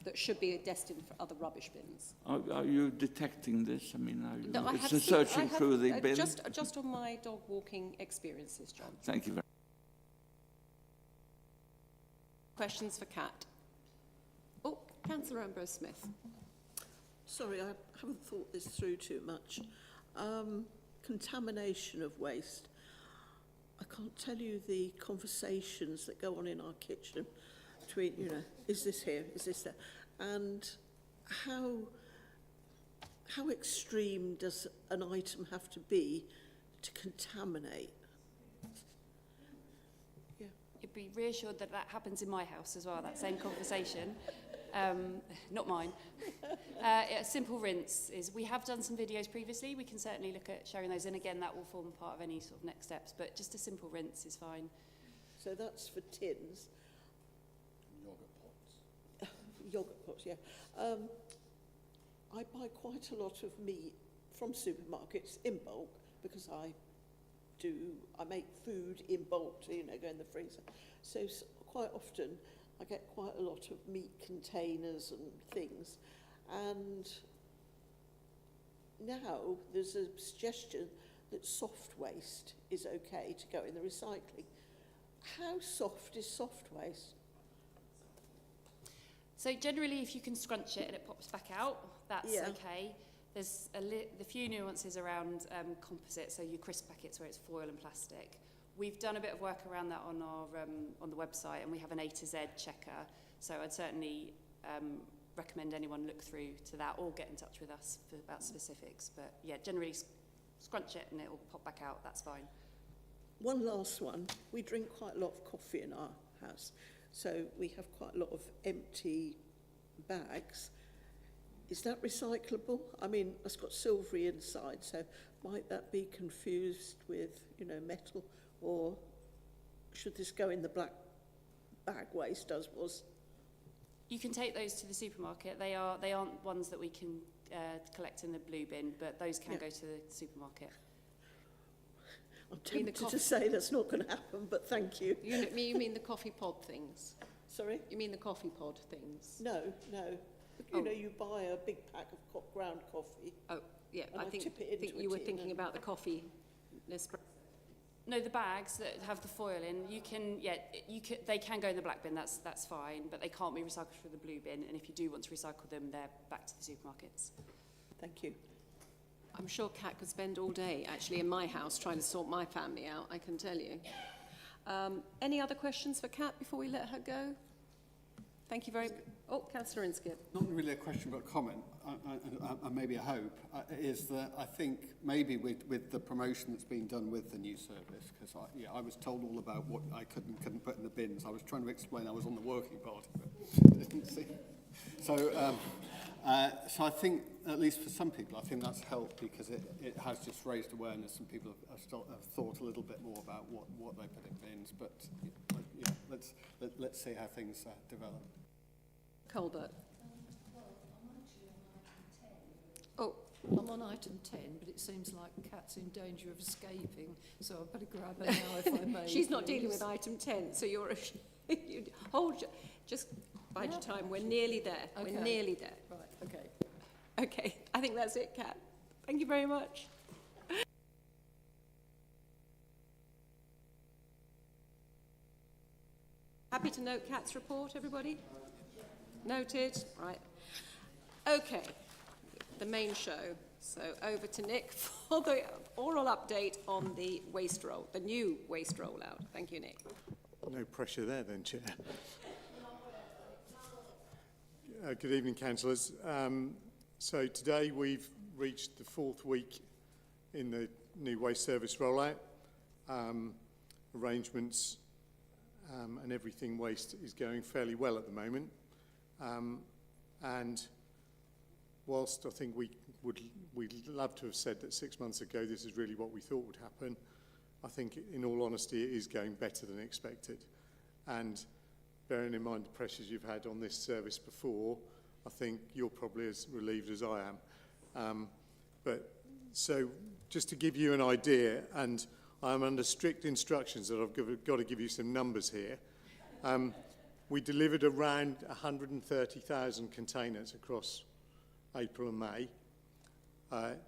that should be destined for other rubbish bins. Are you detecting this? I mean, are you No, I have searching through the bin? Just on my dog walking experiences, John. Thank you very much. Questions for Kat? Oh, Councillor Ambrose Smith. Sorry, I haven't thought this through too much. Contamination of waste. I can't tell you the conversations that go on in our kitchen between, is this here, is this there? And how extreme does an item have to be to contaminate? Yeah. You'd be reassured that that happens in my house as well, that same conversation. Not mine. A simple rinse is, we have done some videos previously, we can certainly look at showing those, and again that will form part of any sort of next steps, but just a simple rinse is fine. So that's for tins. Yogurt pots, yeah. I buy quite a lot of meat from supermarkets in bulk because I make food in bulk to, go in the freezer. So quite often I get quite a lot of meat containers and things. And now there's a suggestion that soft waste is okay to go in the recycling. How soft is soft waste? So generally, if you can scrunch it and it pops back out, that's okay. There's the few nuances around composite, so your crisp packets where it's foil and plastic. We've done a bit of work around that on our on the website, and we have an A to Z checker. So I'd certainly recommend anyone look through to that or get in touch with us about specifics. But yeah, generally scrunch it and it will pop back out. That's fine. One last one. We drink quite a lot of coffee in our house. So we have quite a lot of empty bags. Is that recyclable? I mean, it's got silvery inside, so might that be confused with, metal? Or should this go in the black bag waste as was? You can take those to the supermarket. They aren't ones that we can collect in the blue bin, but those can go to the supermarket. I'm tempted to say that's not going to happen, but thank you. You mean the coffee pod things? Sorry? You mean the coffee pod things? No. You buy a big pack of ground coffee. Oh, yeah. I think you were thinking about the coffee. No, the bags that have the foil in, they can go in the black bin. That's fine, but they can't be recycled through the blue bin. And if you do want to recycle them, they're back to the supermarkets. Thank you. I'm sure Kat could spend all day actually in my house trying to sort my family out, I can tell you. Any other questions for Kat before we let her go? Thank you very much. Oh, Councillor Inskip. Not really a question but a comment, and maybe a hope, is that I think maybe with the promotion that's been done with the new service, because I was told all about what I could and couldn't put in the bins. I was trying to explain I was on the working party, but didn't see. So I think, at least for some people, I think that's helped because it has just raised awareness and people have thought a little bit more about what they put in bins. But yeah, let's see how things develop. Colbert. Oh, I'm on item 10, but it seems like Kat's in danger of escaping, so I better grab her now if I may. She's not dealing with item 10, so you're you just bide your time. We're nearly there. Okay. We're nearly there. Right, okay. Okay, I think that's it, Kat. Thank you very much. Happy to note Kat's report, everybody? Noted. Right. Okay, the main show. So over to Nick for the oral update on the waste roll, the new waste rollout. Thank you, Nick. No pressure there then, Chair. Good evening, councillors. So today we've reached the 4th week in the new waste service rollout. Arrangements and everything waste is going fairly well at the moment. And whilst I think we'd love to have said that 6 months ago this is really what we thought would happen, I think in all honesty it is going better than expected. And bearing in mind the pressures you've had on this service before, I think you're probably as relieved as I am. But so just to give you an idea, and I'm under strict instructions that I've got to give you some numbers here. We delivered around 130,000 containers across April and May.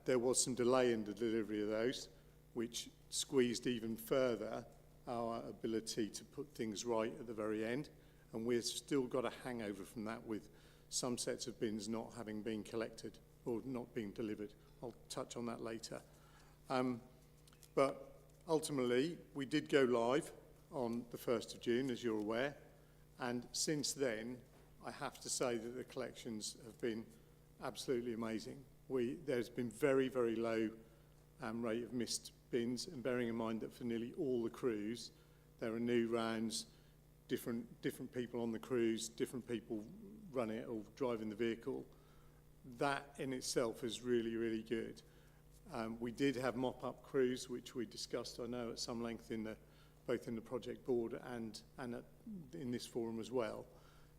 There was some delay in the delivery of those, which squeezed even further our ability to put things right at the very end. And we've still got a hangover from that with some sets of bins not having been collected or not being delivered. I'll touch on that later. But ultimately, we did go live on the 1st of June, as you're aware. And since then, I have to say that the collections have been absolutely amazing. There's been very, very low rate of missed bins, and bearing in mind that for nearly all the crews, there are new rounds, different people on the crews, different people running it or driving the vehicle. That in itself is really, really good. We did have mop-up crews, which we discussed, I know, at some length both in the project board and in this forum as well,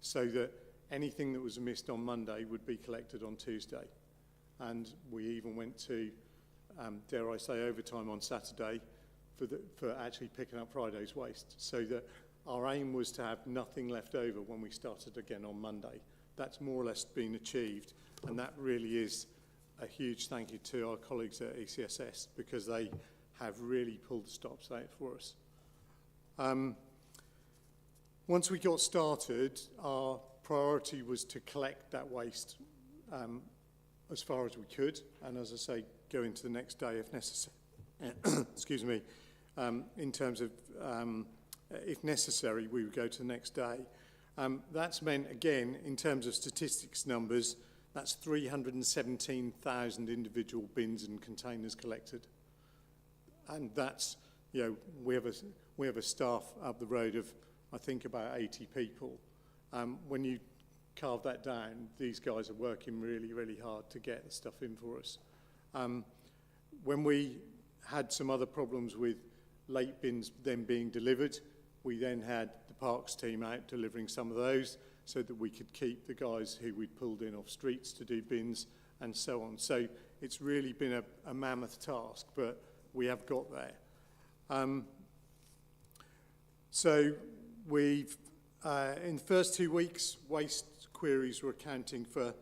so that anything that was missed on Monday would be collected on Tuesday. And we even went to, dare I say, overtime on Saturday for actually picking up Friday's waste, so that our aim was to have nothing left over when we started again on Monday. That's more or less been achieved, and that really is a huge thank you to our colleagues at ECSS, because they have really pulled the stops out for us. Once we got started, our priority was to collect that waste as far as we could, and as I say, go into the next day if necessary. Excuse me. In terms of, if necessary, we would go to the next day. That's meant, again, in terms of statistics numbers, that's 317,000 individual bins and containers collected. And that's, you know, we have a staff up the road of, I think, about 80 people. When you carve that down, these guys are working really, really hard to get the stuff in for us. When we had some other problems with late bins then being delivered, we then had the parks team out delivering some of those so that we could keep the guys who we'd pulled in off streets to do bins and so on. So it's really been a mammoth task, but we have got there. So we've, in the first 2 weeks, waste queries were accounting for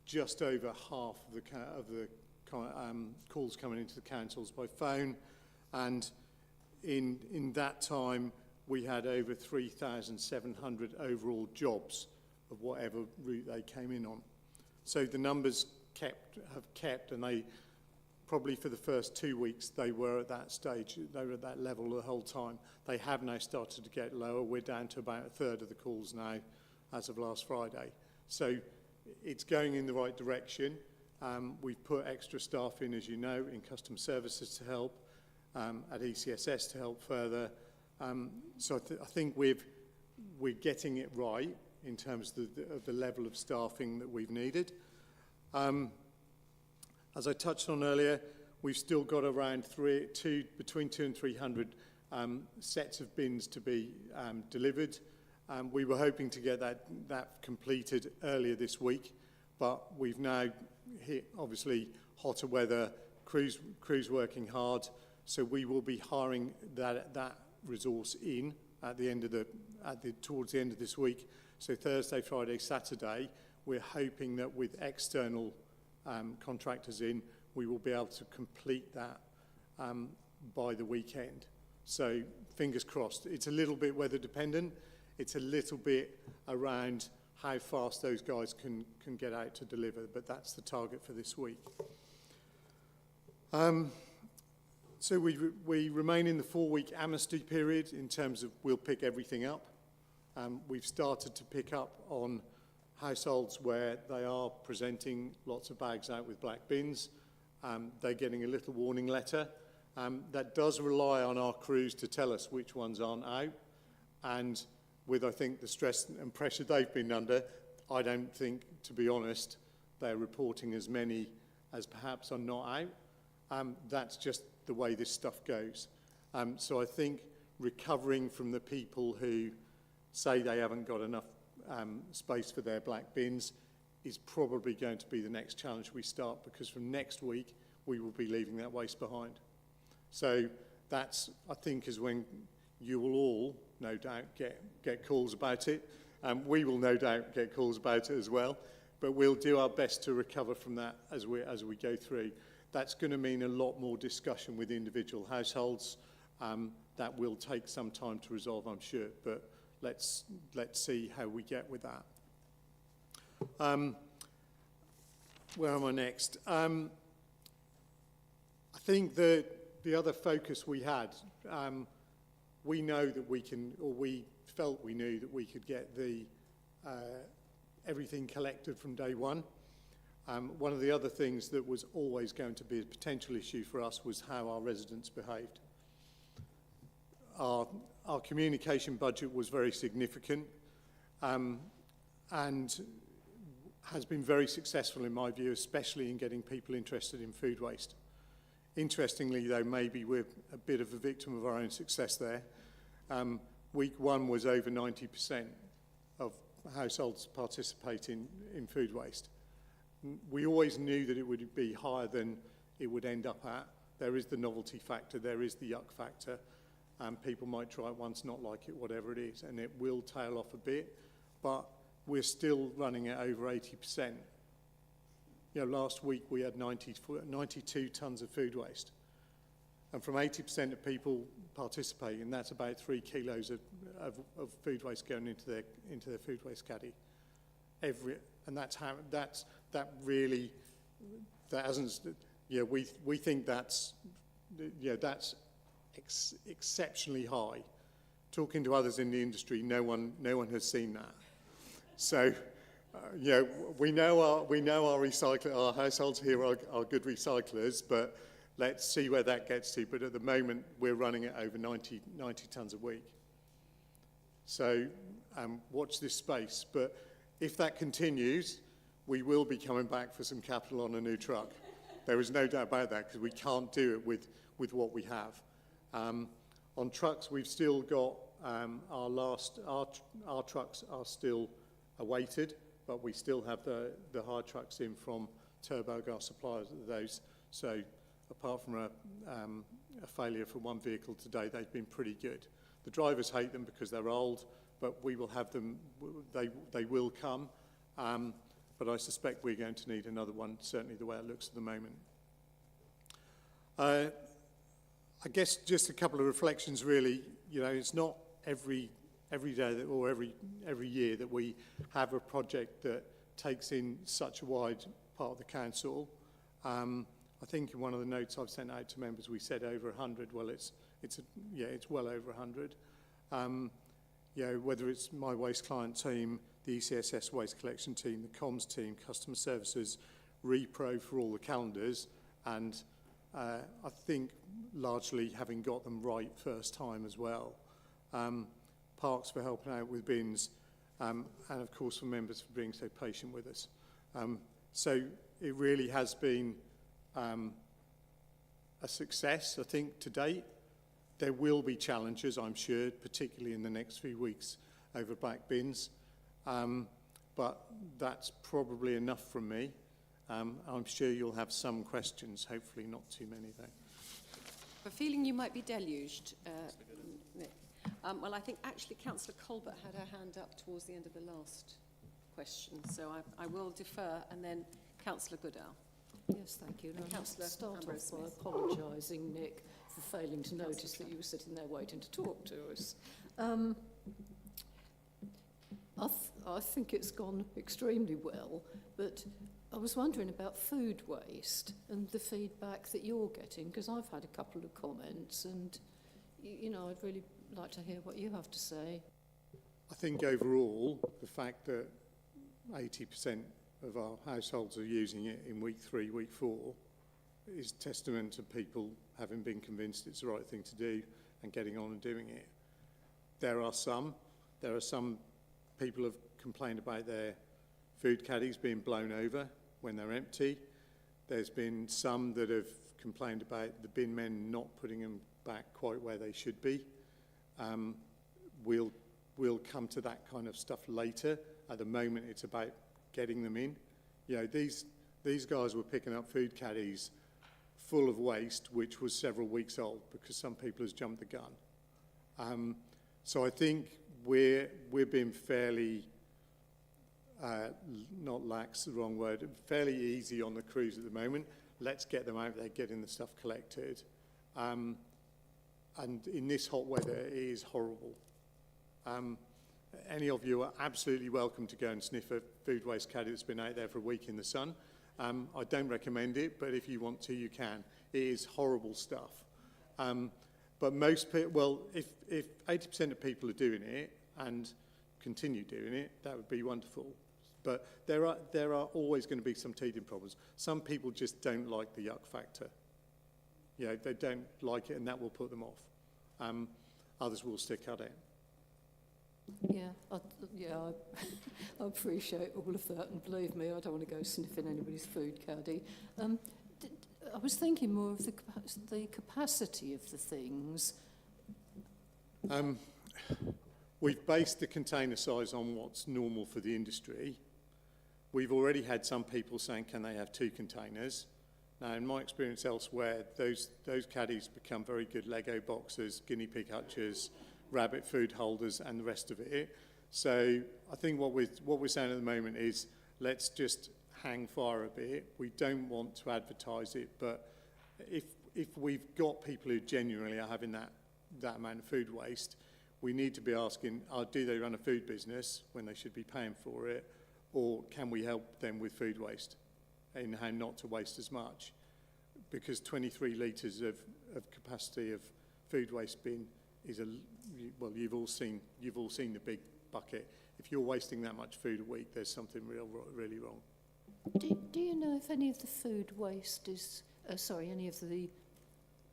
just over half of the calls coming into the councils by phone, and in that time we had over 3,700 overall jobs of whatever route they came in on. So the numbers kept, and they probably for the first 2 weeks they were at that stage, they were at that level the whole time. They have now started to get lower. We're down to about a third of the calls now as of last Friday. So it's going in the right direction. We've put extra staff in, as you know, in customer services to help, at ECSS to help further. So I think we're getting it right in terms of the level of staffing that we've needed. As I touched on earlier, we've still got around between 200 and 300 sets of bins to be delivered. We were hoping to get that completed earlier this week, but we've now hit, obviously, hotter weather, crews working hard, so we will be hiring that resource in at the end of towards the end of this week. So Thursday, Friday, Saturday, we're hoping that with external contractors in, we will be able to complete that by the weekend. So fingers crossed. It's a little bit weather dependent. It's a little bit around how fast those guys can get out to deliver, but that's the target for this week. So we remain in the 4-week amnesty period in terms of we'll pick everything up. We've started to pick up on households where they are presenting lots of bags out with black bins. They're getting a little warning letter. That does rely on our crews to tell us which ones aren't out. And with, I think, the stress and pressure they've been under, I don't think, to be honest, they're reporting as many as perhaps are not out. That's just the way this stuff goes. So I think recovering from the people who say they haven't got enough space for their black bins is probably going to be the next challenge we start, because from next week we will be leaving that waste behind. So that's, I think, is when you will all no doubt get calls about it. We will no doubt get calls about it as well, but we'll do our best to recover from that as we go through. That's going to mean a lot more discussion with individual households. That will take some time to resolve, I'm sure, but let's see how we get with that. Where am I next? I think the other focus we had, we know that we can, or we felt we knew that we could get the everything collected from day one. One of the other things that was always going to be a potential issue for us was how our residents behaved. Our communication budget was very significant and has been very successful in my view, especially in getting people interested in food waste. Interestingly, though, maybe we're a bit of a victim of our own success there. Week one was over 90% of households participating in food waste. We always knew that it would be higher than it would end up at. There is the novelty factor, there is the yuck factor. People might try it once, not like it, whatever it is, and it will tail off a bit, but we're still running at over 80%. You know, last week we had 92 tonnes of food waste. And from 80% of people participating, that's about 3 kilos of food waste going into their food waste caddy. And that's how, that hasn't, we think that's exceptionally high. Talking to others in the industry, no one has seen that. So, we know our recycler, our households here are good recyclers, but let's see where that gets to. But at the moment, we're running at over 90 tonnes a week. So, watch this space. But if that continues, we will be coming back for some capital on a new truck. There is no doubt about that, because we can't do it with what we have. On trucks, we've still got our trucks are still awaited, but we still have the hard trucks in from Turbogas suppliers of those. So apart from a failure for one vehicle today, they've been pretty good. The drivers hate them because they're old, but we will have them, they will come. But I suspect we're going to need another one, certainly the way it looks at the moment. I guess just a couple of reflections really. It's not every day or every year that we have a project that takes in such a wide part of the council. I think in one of the notes I've sent out to members, we said over 100. Well, it's well over 100. You know, whether it's my waste client team, the ECSS waste collection team, the comms team, customer services, repro for all the calendars, and I think largely having got them right first time as well. Parks for helping out with bins, and of course for members for being so patient with us. So it really has been a success, I think, to date. There will be challenges, I'm sure, particularly in the next few weeks over black bins, but that's probably enough from me. I'm sure you'll have some questions, hopefully not too many though. A feeling you might be deluged, Nick. Well, I think actually Councillor Colbert had her hand up towards the end of the last question, so I will defer, and then Councillor Goodall. Yes, thank you. And And I Councillor start off by Ambrose-Smith. apologising, Nick, for failing to notice that you were sitting there waiting to talk to us. I think it's gone extremely well, but I was wondering about food waste and the feedback that you're getting, because I've had a couple of comments, and you know, I'd really like to hear what you have to say. I think overall, the fact that 80% of our households are using it in week 3, week 4, is testament to people having been convinced it's the right thing to do and getting on and doing it. There are some people have complained about their food caddies being blown over when they're empty. There's been some that have complained about the bin men not putting them back quite where they should be. We'll come to that kind of stuff later. At the moment, it's about getting them in. You know, these guys were picking up food caddies full of waste, which was several weeks old because some people has jumped the gun. So I think we're being fairly, not lax, the wrong word, fairly easy on the crews at the moment. Let's get them out there, getting the stuff collected. And in this hot weather, it is horrible. Any of you are absolutely welcome to go and sniff a food waste caddy that's been out there for a week in the sun. I don't recommend it, but if you want to, you can. It is horrible stuff. But most people, well, if 80% of people are doing it and continue doing it, that would be wonderful. But there are always going to be some teething problems. Some people just don't like the yuck factor. You know, they don't like it, and that will put them off. Others will stick at it. I appreciate all of that, and believe me, I don't want to go sniffing anybody's food caddy. I was thinking more of the capacity of the things. We've based the container size on what's normal for the industry. We've already had some people saying, can they have 2 containers? Now, in my experience elsewhere, those caddies become very good Lego boxes, guinea pig hutchers, rabbit food holders, and the rest of it. So I think what we're saying at the moment is, let's just hang fire a bit. We don't want to advertise it, but if we've got people who genuinely are having that amount of food waste, we need to be asking, do they run a food business when they should be paying for it, or can we help them with food waste and how not to waste as much? Because 23 litres of capacity of food waste bin is well, you've all seen the big bucket. If you're wasting that much food a week, there's something really wrong. Do you know if any of the food waste is, any of the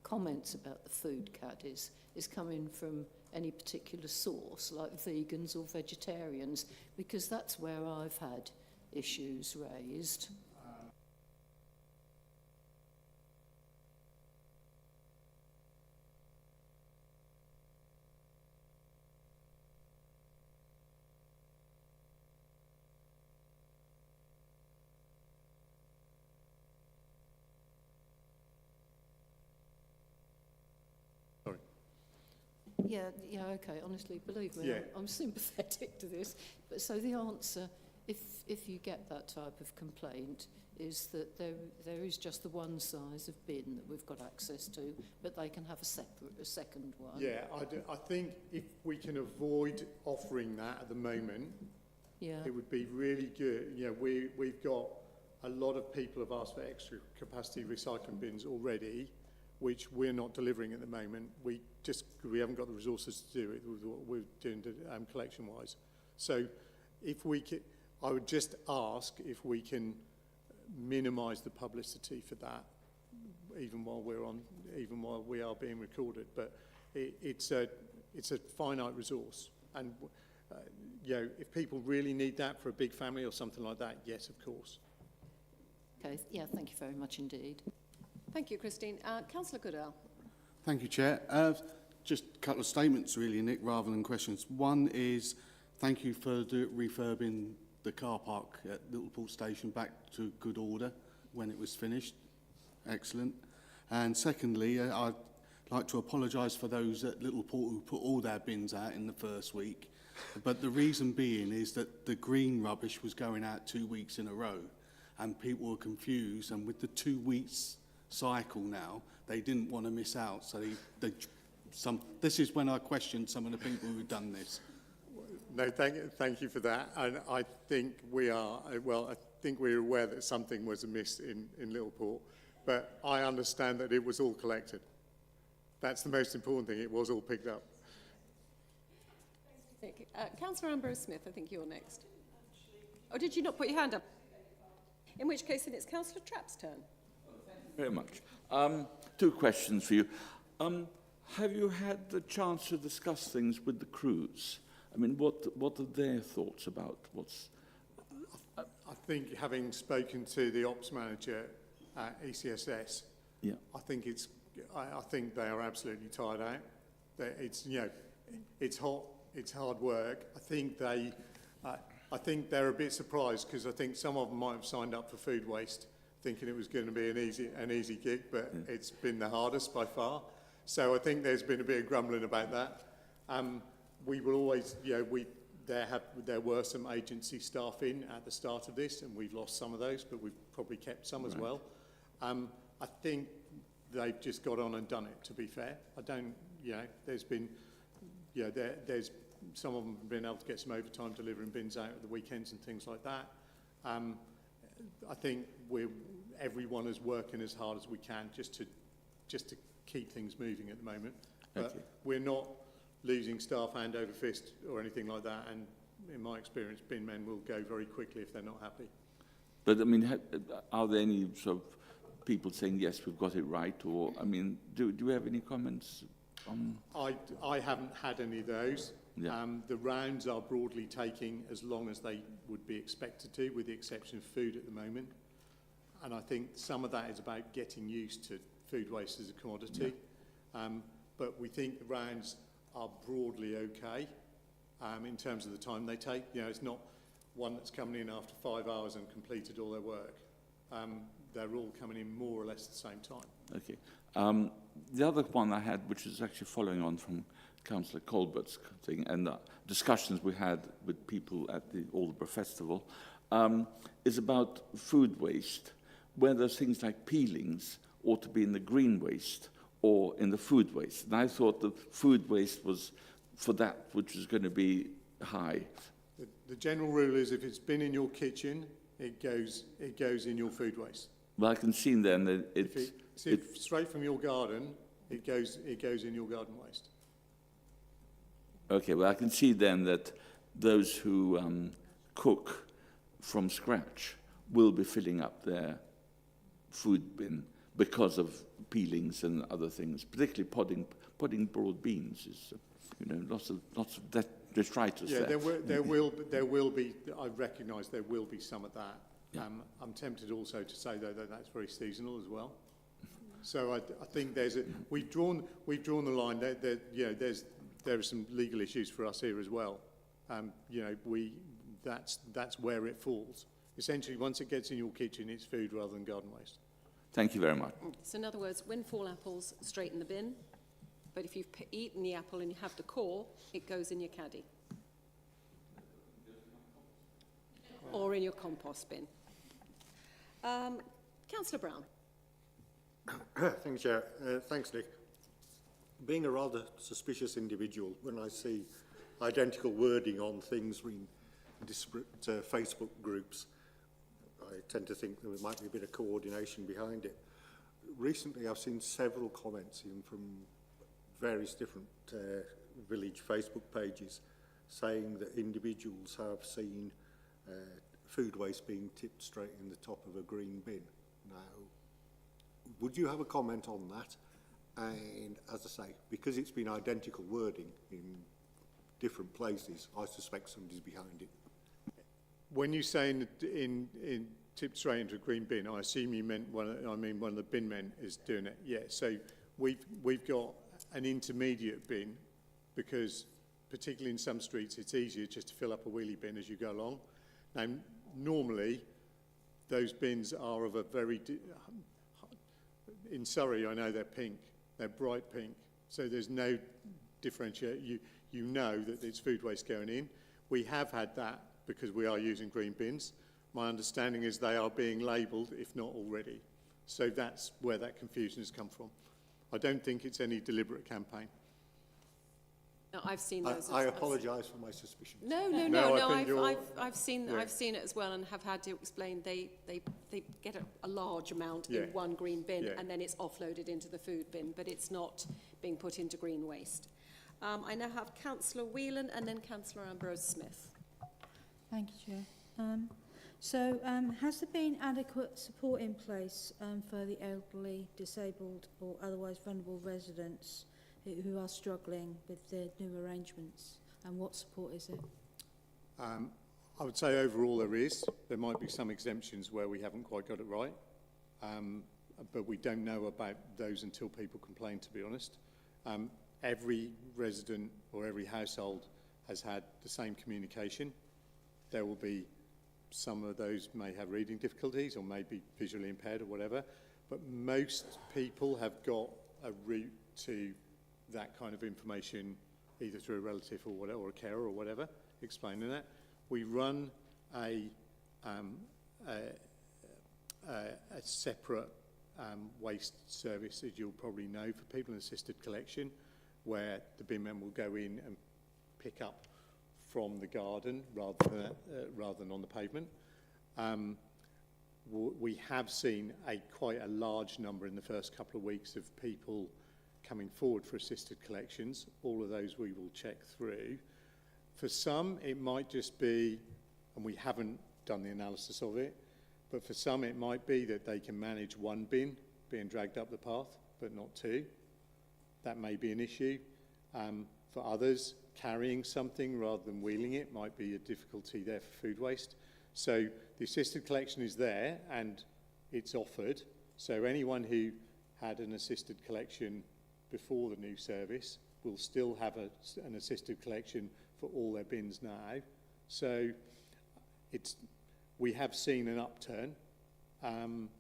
comments about the food caddies is coming from any particular source, like vegans or vegetarians? Because that's where I've had issues raised. Yeah, okay, honestly, believe me, Yeah. I'm sympathetic to this. But so the answer, if you get that type of complaint, is that there is just the one size of bin that we've got access to, but they can have a second one. Yeah, I think if we can avoid offering that at the moment, yeah, it would be really good. You know, we've got a lot of people have asked for extra capacity recycling bins already, which we're not delivering at the moment. We haven't got the resources to do it with what we're doing collection-wise. So if we can, I would just ask if we can minimise the publicity for that, even while we are being recorded. But it's a finite resource, and you know, if people really need that for a big family or something like that, yes, of course. Okay, yeah, thank you very much indeed. Thank you, Christine. Councillor Goodall. Thank you, Chair. Just a couple of statements, really, Nick, rather than questions. One is, thank you for refurbing the car park at Littleport Station back to good order when it was finished. Excellent. And secondly, I'd like to apologise for those at Littleport who put all their bins out in the first week. But the reason being is that the green rubbish was going out 2 weeks in a row, and people were confused, and with the 2 weeks cycle now, they didn't want to miss out. So this is when I questioned some of the people who've done this. No, thank you for that. And I think we're aware that something was amiss in Littleport, but I understand that it was all collected. That's the most important thing. It was all picked up. Councillor Ambrose Smith, I think you're next. Oh, did you not put your hand up? In which case, then it's Councillor Trapp's turn. Very much. 2 questions for you. Have you had the chance to discuss things with the crews? I mean, what are their thoughts about what's... I think, having spoken to the ops manager at ECSS, yeah, I think they are absolutely tired out. It's, you know, it's hot, it's hard work. I think they're a bit surprised, because I think some of them might have signed up for food waste, thinking it was going to be an easy gig, but it's been the hardest by far. So I think there's been a bit of grumbling about that. We will always, you know, there were some agency staff in at the start of this, and we've lost some of those, but we've probably kept some as well. I think they've just got on and done it, to be fair. I don't, you know, there's been, you know, there's some of them have been able to get some overtime delivering bins out at the weekends and things like that. I think everyone is working as hard as we can just to keep things moving at the moment. But we're not losing staff hand over fist or anything like that, and in my experience, bin men will go very quickly if they're not happy. But I mean, are there any sort of people saying, yes, we've got it right? Or, I mean, do you have any comments on... I haven't had any of those. Yeah. The rounds are broadly taking as long as they would be expected to, with the exception of food at the moment. And I think some of that is about getting used to food waste as a commodity. Yeah. But we think the rounds are broadly okay in terms of the time they take. You know, it's not one that's coming in after 5 hours and completed all their work. They're all coming in more or less at the same time. Okay. The other one I had, which is actually following on from Councillor Colbert's thing and the discussions we had with people at the Aldeburgh Festival, is about food waste, whether things like peelings ought to be in the green waste or in the food waste. And I thought the food waste was for that which is going to be high. The general rule is if it's been in your kitchen, it goes in your food waste. Well, I can see then that if it's straight from your garden, it goes in your garden waste. Okay, well, I can see then that those who cook from scratch will be filling up their food bin because of peelings and other things, particularly podding broad beans is, you know, lots of detritus there. there will be. I recognise there will be some of that. Yeah. I'm tempted also to say though that that's very seasonal as well. So I think we've drawn the line. There are some legal issues for us here as well. You know, that's where it falls. Essentially, once it gets in your kitchen, it's food rather than garden waste. Thank you very much. So in other words, windfall apples straight in the bin, but if you've eaten the apple and you have the core, it goes in your caddy. Or in your compost bin. Councillor Brown. Thanks, Chair. Thanks, Nick. Being a rather suspicious individual, when I see identical wording on things in disparate Facebook groups, I tend to think there might be a bit of coordination behind it. Recently, I've seen several comments in from various different village Facebook pages saying that individuals have seen food waste being tipped straight in the top of a green bin. Now, would you have a comment on that? And as I say, because it's been identical wording in different places, I suspect somebody's behind it. When you say in tipped straight into a green bin, I assume you meant one of the bin men is doing it. Yeah, so we've got an intermediate bin because particularly in some streets it's easier just to fill up a wheelie bin as you go along. Now normally those bins are of a very in Surrey I know they're pink, they're bright pink, so there's no differentiate. You know that it's food waste going in. We have had that because we are using green bins. My understanding is they are being labelled, if not already. So that's where that confusion has come from. I don't think it's any deliberate campaign. No, I've seen those. I apologise for my suspicions. No. I've seen it as well and have had to explain they get a large amount in one green bin and then it's offloaded into the food bin, but it's not being put into green waste. I now have Councillor Whelan and then Councillor Ambrose Smith. Thank you, Chair. Has there been adequate support in place for the elderly, disabled or otherwise vulnerable residents who are struggling with the new arrangements, and what support is it? I would say overall there is. There might be some exemptions where we haven't quite got it right, but we don't know about those until people complain, to be honest. Every resident or every household has had the same communication. There will be some of those may have reading difficulties or may be visually impaired or whatever, but most people have got a route to that kind of information either through a relative or whatever, or a carer or whatever, explaining that. We run a separate waste service, as you'll probably know, for people in assisted collection, where the bin men will go in and pick up from the garden rather than on the pavement. We have seen quite a large number in the first couple of weeks of people coming forward for assisted collections. All of those we will check through. For some, it might just be, and we haven't done the analysis of it, but for some it might be that they can manage one bin being dragged up the path, but not two. That may be an issue. For others, carrying something rather than wheeling it might be a difficulty there for food waste. So the assisted collection is there and it's offered. So anyone who had an assisted collection before the new service will still have an assisted collection for all their bins now. So we have seen an upturn.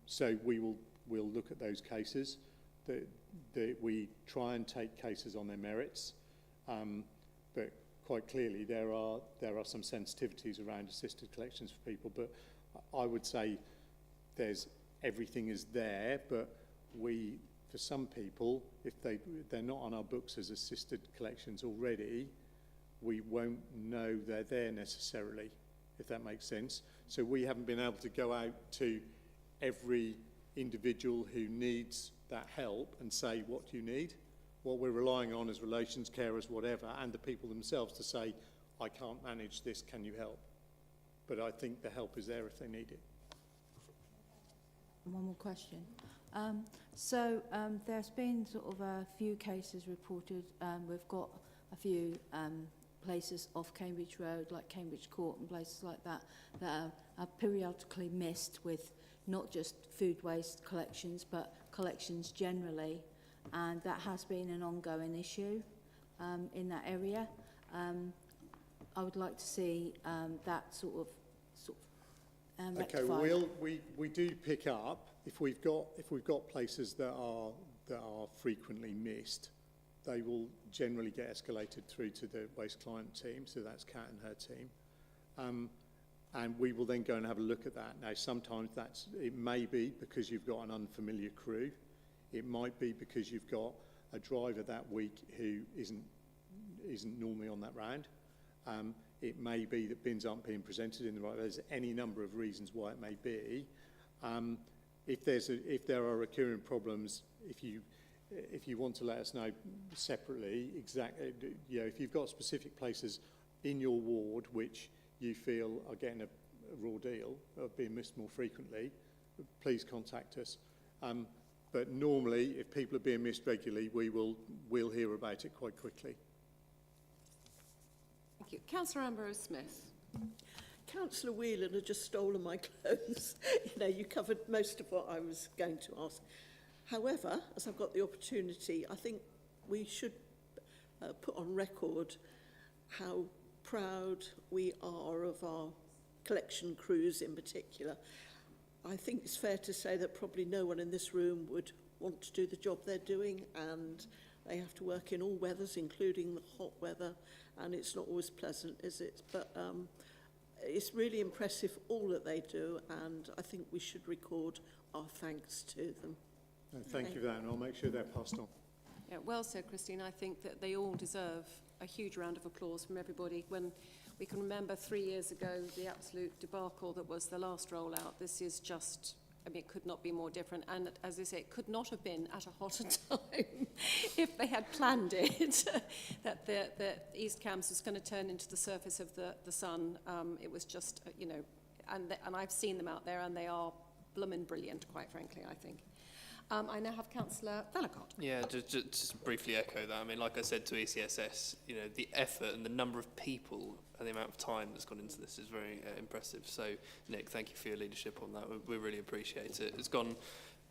So we'll look at those cases. We try and take cases on their merits. But quite clearly there are some sensitivities around assisted collections for people, but I would say everything is there, but for some people, if they're not on our books as assisted collections already, we won't know they're there necessarily, if that makes sense. So we haven't been able to go out to every individual who needs that help and say, what do you need? What we're relying on is relations, carers, whatever, and the people themselves to say, I can't manage this, can you help? But I think the help is there if they need it. One more question. There's been sort of a few cases reported. We've got a few places off Cambridge Road, like Cambridge Court and places like that, that are periodically missed with not just food waste collections, but collections generally. And that has been an ongoing issue in that area. I would like to see that sort of rectified. Okay, we do pick up if we've got places that are frequently missed. They will generally get escalated through to the waste client team, so that's Kat and her team. And we will then go and have a look at that. Now, sometimes it may be because you've got an unfamiliar crew. It might be because you've got a driver that week who isn't normally on that round. It may be that bins aren't being presented in the right way. There's any number of reasons why it may be. If there are recurring problems, if you want to let us know separately, exactly, if you've got specific places in your ward which you feel are getting a raw deal, or being missed more frequently, please contact us. But normally, if people are being missed regularly, we'll hear about it quite quickly. Thank you. Councillor Ambrose-Smith. Councillor Whelan had just stolen my clothes. You covered most of what I was going to ask. However, as I've got the opportunity, I think we should put on record how proud we are of our collection crews in particular. I think it's fair to say that probably no one in this room would want to do the job they're doing, and they have to work in all weathers, including the hot weather, and it's not always pleasant, is it? But it's really impressive all that they do, and I think we should record our thanks to them. Thank you for that, and I'll make sure they're passed on. Yeah, well said, Christine. I think that they all deserve a huge round of applause from everybody. When we can remember 3 years ago the absolute debacle that was the last rollout, this is just, it could not be more different. And as I say, it could not have been at a hotter time if they had planned it, that the East Cambs was going to turn into the surface of the sun. It was just, and I've seen them out there, and they are bloomin' brilliant, quite frankly, I think. I now have Councillor Vellacott. Yeah, just briefly echo that. I mean, like I said to ECSS, the effort and the number of people and the amount of time that's gone into this is very impressive. So, Nick, thank you for your leadership on that. We really appreciate it. It's gone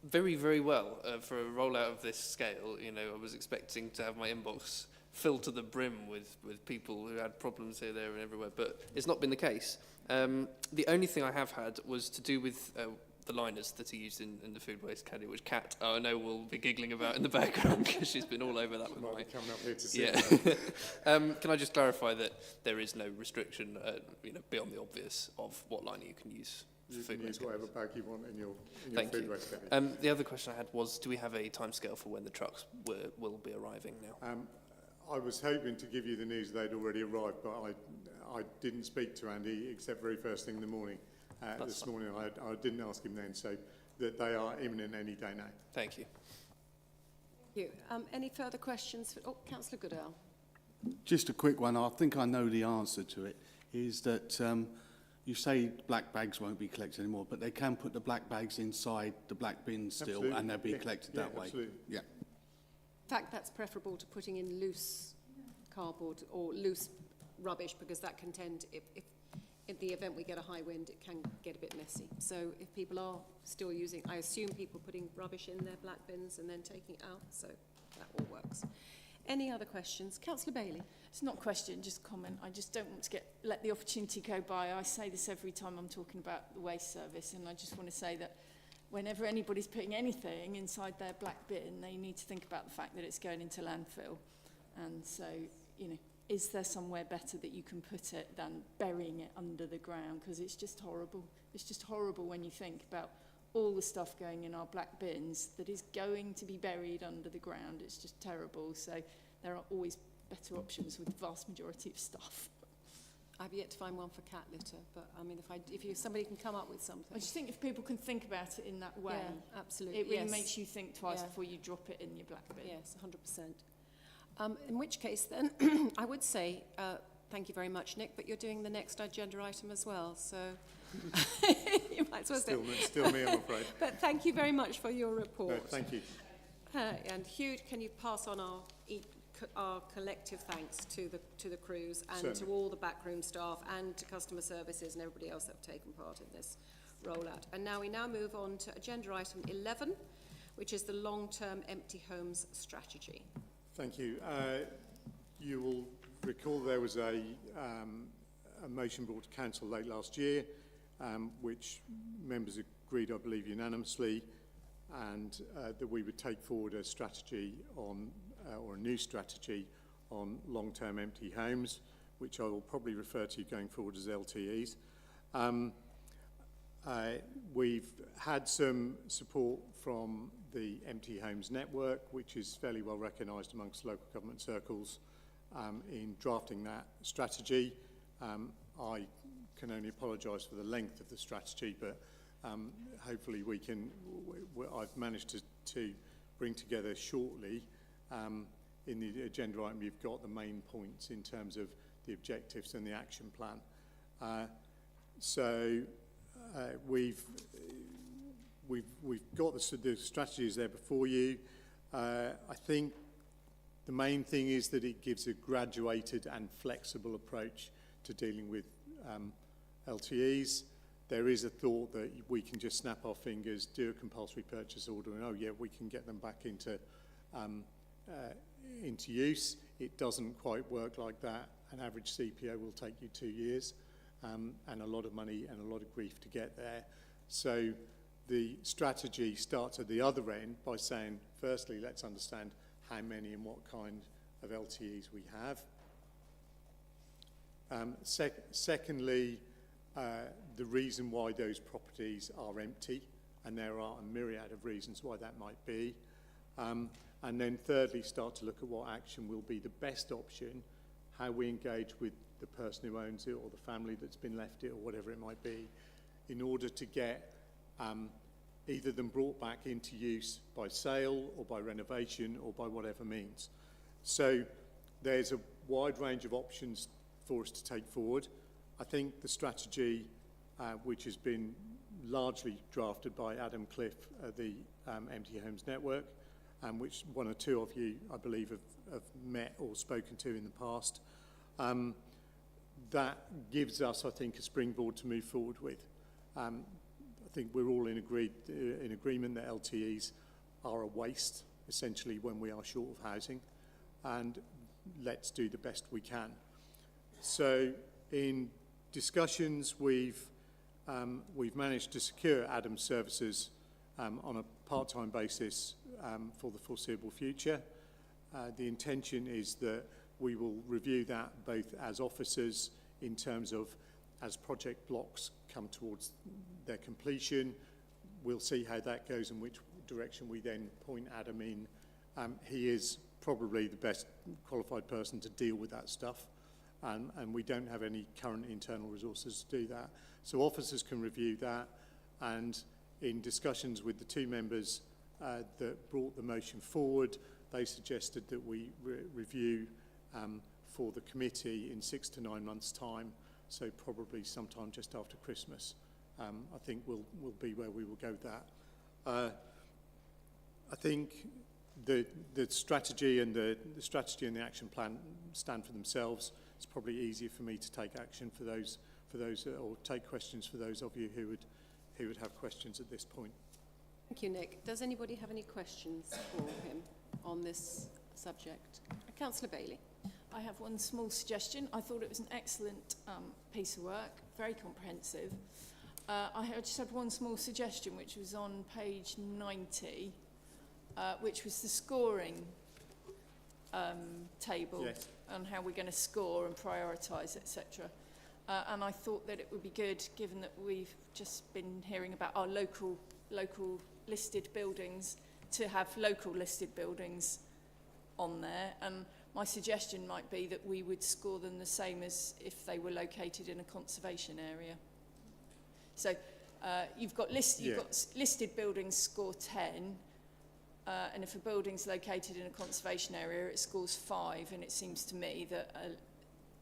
very, very well for a rollout of this scale. I was expecting to have my inbox filled to the brim with people who had problems here, there, and everywhere, but it's not been the case. The only thing I have had was to do with the liners that are used in the food waste caddy, which Kat, I know, will be giggling about in the background because she's been all over that with me. Coming up here to see. Yeah. Can I just clarify that there is no restriction, beyond the obvious, of what liner you can use for food waste? You can use whatever bag you want in your food waste caddy. The other question I had was, do we have a timescale for when the trucks will be arriving now? I was hoping to give you the news they'd already arrived, but I didn't speak to Andy except very first thing in the morning. This morning I didn't ask him then, so that they are imminent any day now. Thank you. Thank you. Any further questions? Councillor Goodall. Just a quick one. I think I know the answer to it. Is that you say black bags won't be collected anymore, but they can put the black bags inside the black bins still, Absolutely. and they'll be collected that way. Absolutely. Yeah. In fact, that's preferable to putting in loose cardboard or loose rubbish, because that can tend, if in the event we get a high wind, it can get a bit messy. So if people are still using, I assume people putting rubbish in their black bins and then taking it out, so that all works. Any other questions? Councillor Bailey. It's not a question, just a comment. I just don't want to let the opportunity go by. I say this every time I'm talking about the waste service, and I just want to say that whenever anybody's putting anything inside their black bin, they need to think about the fact that it's going into landfill. And so, is there somewhere better that you can put it than burying it under the ground? Because it's just horrible. It's just horrible when you think about all the stuff going in our black bins that is going to be buried under the ground. It's just terrible. So there are always better options with the vast majority of stuff. I've yet to find one for cat litter, but I mean, if somebody can come up with something. I just think if people can think about it in that way, yeah, absolutely, it really makes you think twice before you drop it in your black bin. Yes, 100%. In which case, then, I would say thank you very much, Nick, but you're doing the next agenda item as well, so you might as well still me, I'm afraid. But thank you very much for your report. No, thank you. And Hugh, can you pass on our collective thanks to the crews and Certainly. to all the backroom staff and to customer services and everybody else that have taken part in this rollout. And now we move on to agenda item 11, which is the long-term empty homes strategy. Thank you. You will recall there was a motion brought to council late last year, which members agreed, I believe, unanimously, and that we would take forward a strategy on, or a new strategy on long-term empty homes, which I will probably refer to going forward as LTEs. We've had some support from the Empty Homes Network, which is fairly well recognised amongst local government circles in drafting that strategy. I can only apologise for the length of the strategy, but hopefully we can, I've managed to bring together shortly in the agenda item you've got the main points in terms of the objectives and the action plan. We've got the strategies there before you. I think the main thing is that it gives a graduated and flexible approach to dealing with LTEs. There is a thought that we can just snap our fingers, do a compulsory purchase order, and oh yeah, we can get them back into use. It doesn't quite work like that. An average CPO will take you 2 years, and a lot of money and a lot of grief to get there. So the strategy starts at the other end by saying, firstly, let's understand how many and what kind of LTEs we have. Secondly, the reason why those properties are empty, and there are a myriad of reasons why that might be. And then thirdly, start to look at what action will be the best option, how we engage with the person who owns it or the family that's been left it or whatever it might be, in order to get either them brought back into use by sale or by renovation or by whatever means. So there's a wide range of options for us to take forward. I think the strategy, which has been largely drafted by Adam Cliff at the Empty Homes Network, which one or two of you, I believe, have met or spoken to in the past, that gives us, I think, a springboard to move forward with. I think we're all in agreement that LTEs are a waste, essentially, when we are short of housing, and let's do the best we can. So in discussions, we've managed to secure Adam's services on a part-time basis for the foreseeable future. The intention is that we will review that both as officers in terms of as project blocks come towards their completion. We'll see how that goes and which direction we then point Adam in. He is probably the best qualified person to deal with that stuff, and we don't have any current internal resources to do that. So officers can review that, and in discussions with the two members that brought the motion forward, they suggested that we review for the committee in 6 to 9 months' time, so probably sometime just after Christmas. I think we'll be where we will go with that. I think the strategy and the action plan stand for themselves. It's probably easier for me to take action for those or take questions for those of you who would have questions at this point. Thank you, Nick. Does anybody have any questions for him on this subject? Councillor Bailey. I have one small suggestion. I thought it was an excellent piece of work, very comprehensive. I just had one small suggestion, which was on page 90, which was the scoring table, yes, and how we're going to score and prioritise, etc. And I thought that it would be good, given that we've just been hearing about our local listed buildings, to have local listed buildings on there. And my suggestion might be that we would score them the same as if they were located in a conservation area. So you've got listed buildings score 10, and if a building's located in a conservation area, it scores 5. And it seems to me that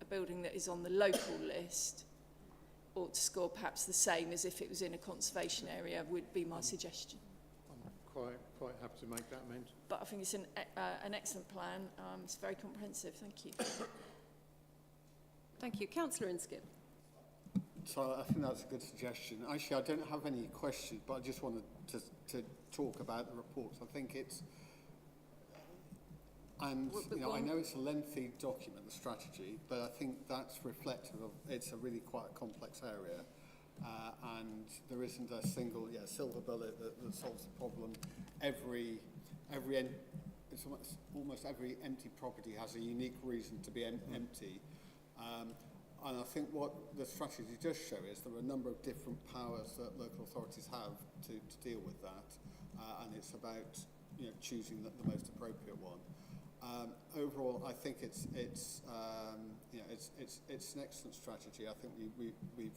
a building that is on the local list ought to score perhaps the same as if it was in a conservation area, would be my suggestion. I'm quite happy to make that amendment. But I think it's an excellent plan. It's very comprehensive. Thank you. Thank you. Councillor Inskip. So I think that's a good suggestion. Actually, I don't have any questions, but I just wanted to talk about the reports. I think it's, and you know, I know it's a lengthy document, the strategy, but I think that's reflective of it's a really quite a complex area, and there isn't a single silver bullet that solves the problem. It's almost every empty property has a unique reason to be empty. And I think what the strategy does show is there are a number of different powers that local authorities have to deal with that, and it's about choosing the most appropriate one. Overall, I think it's an excellent strategy. I think we've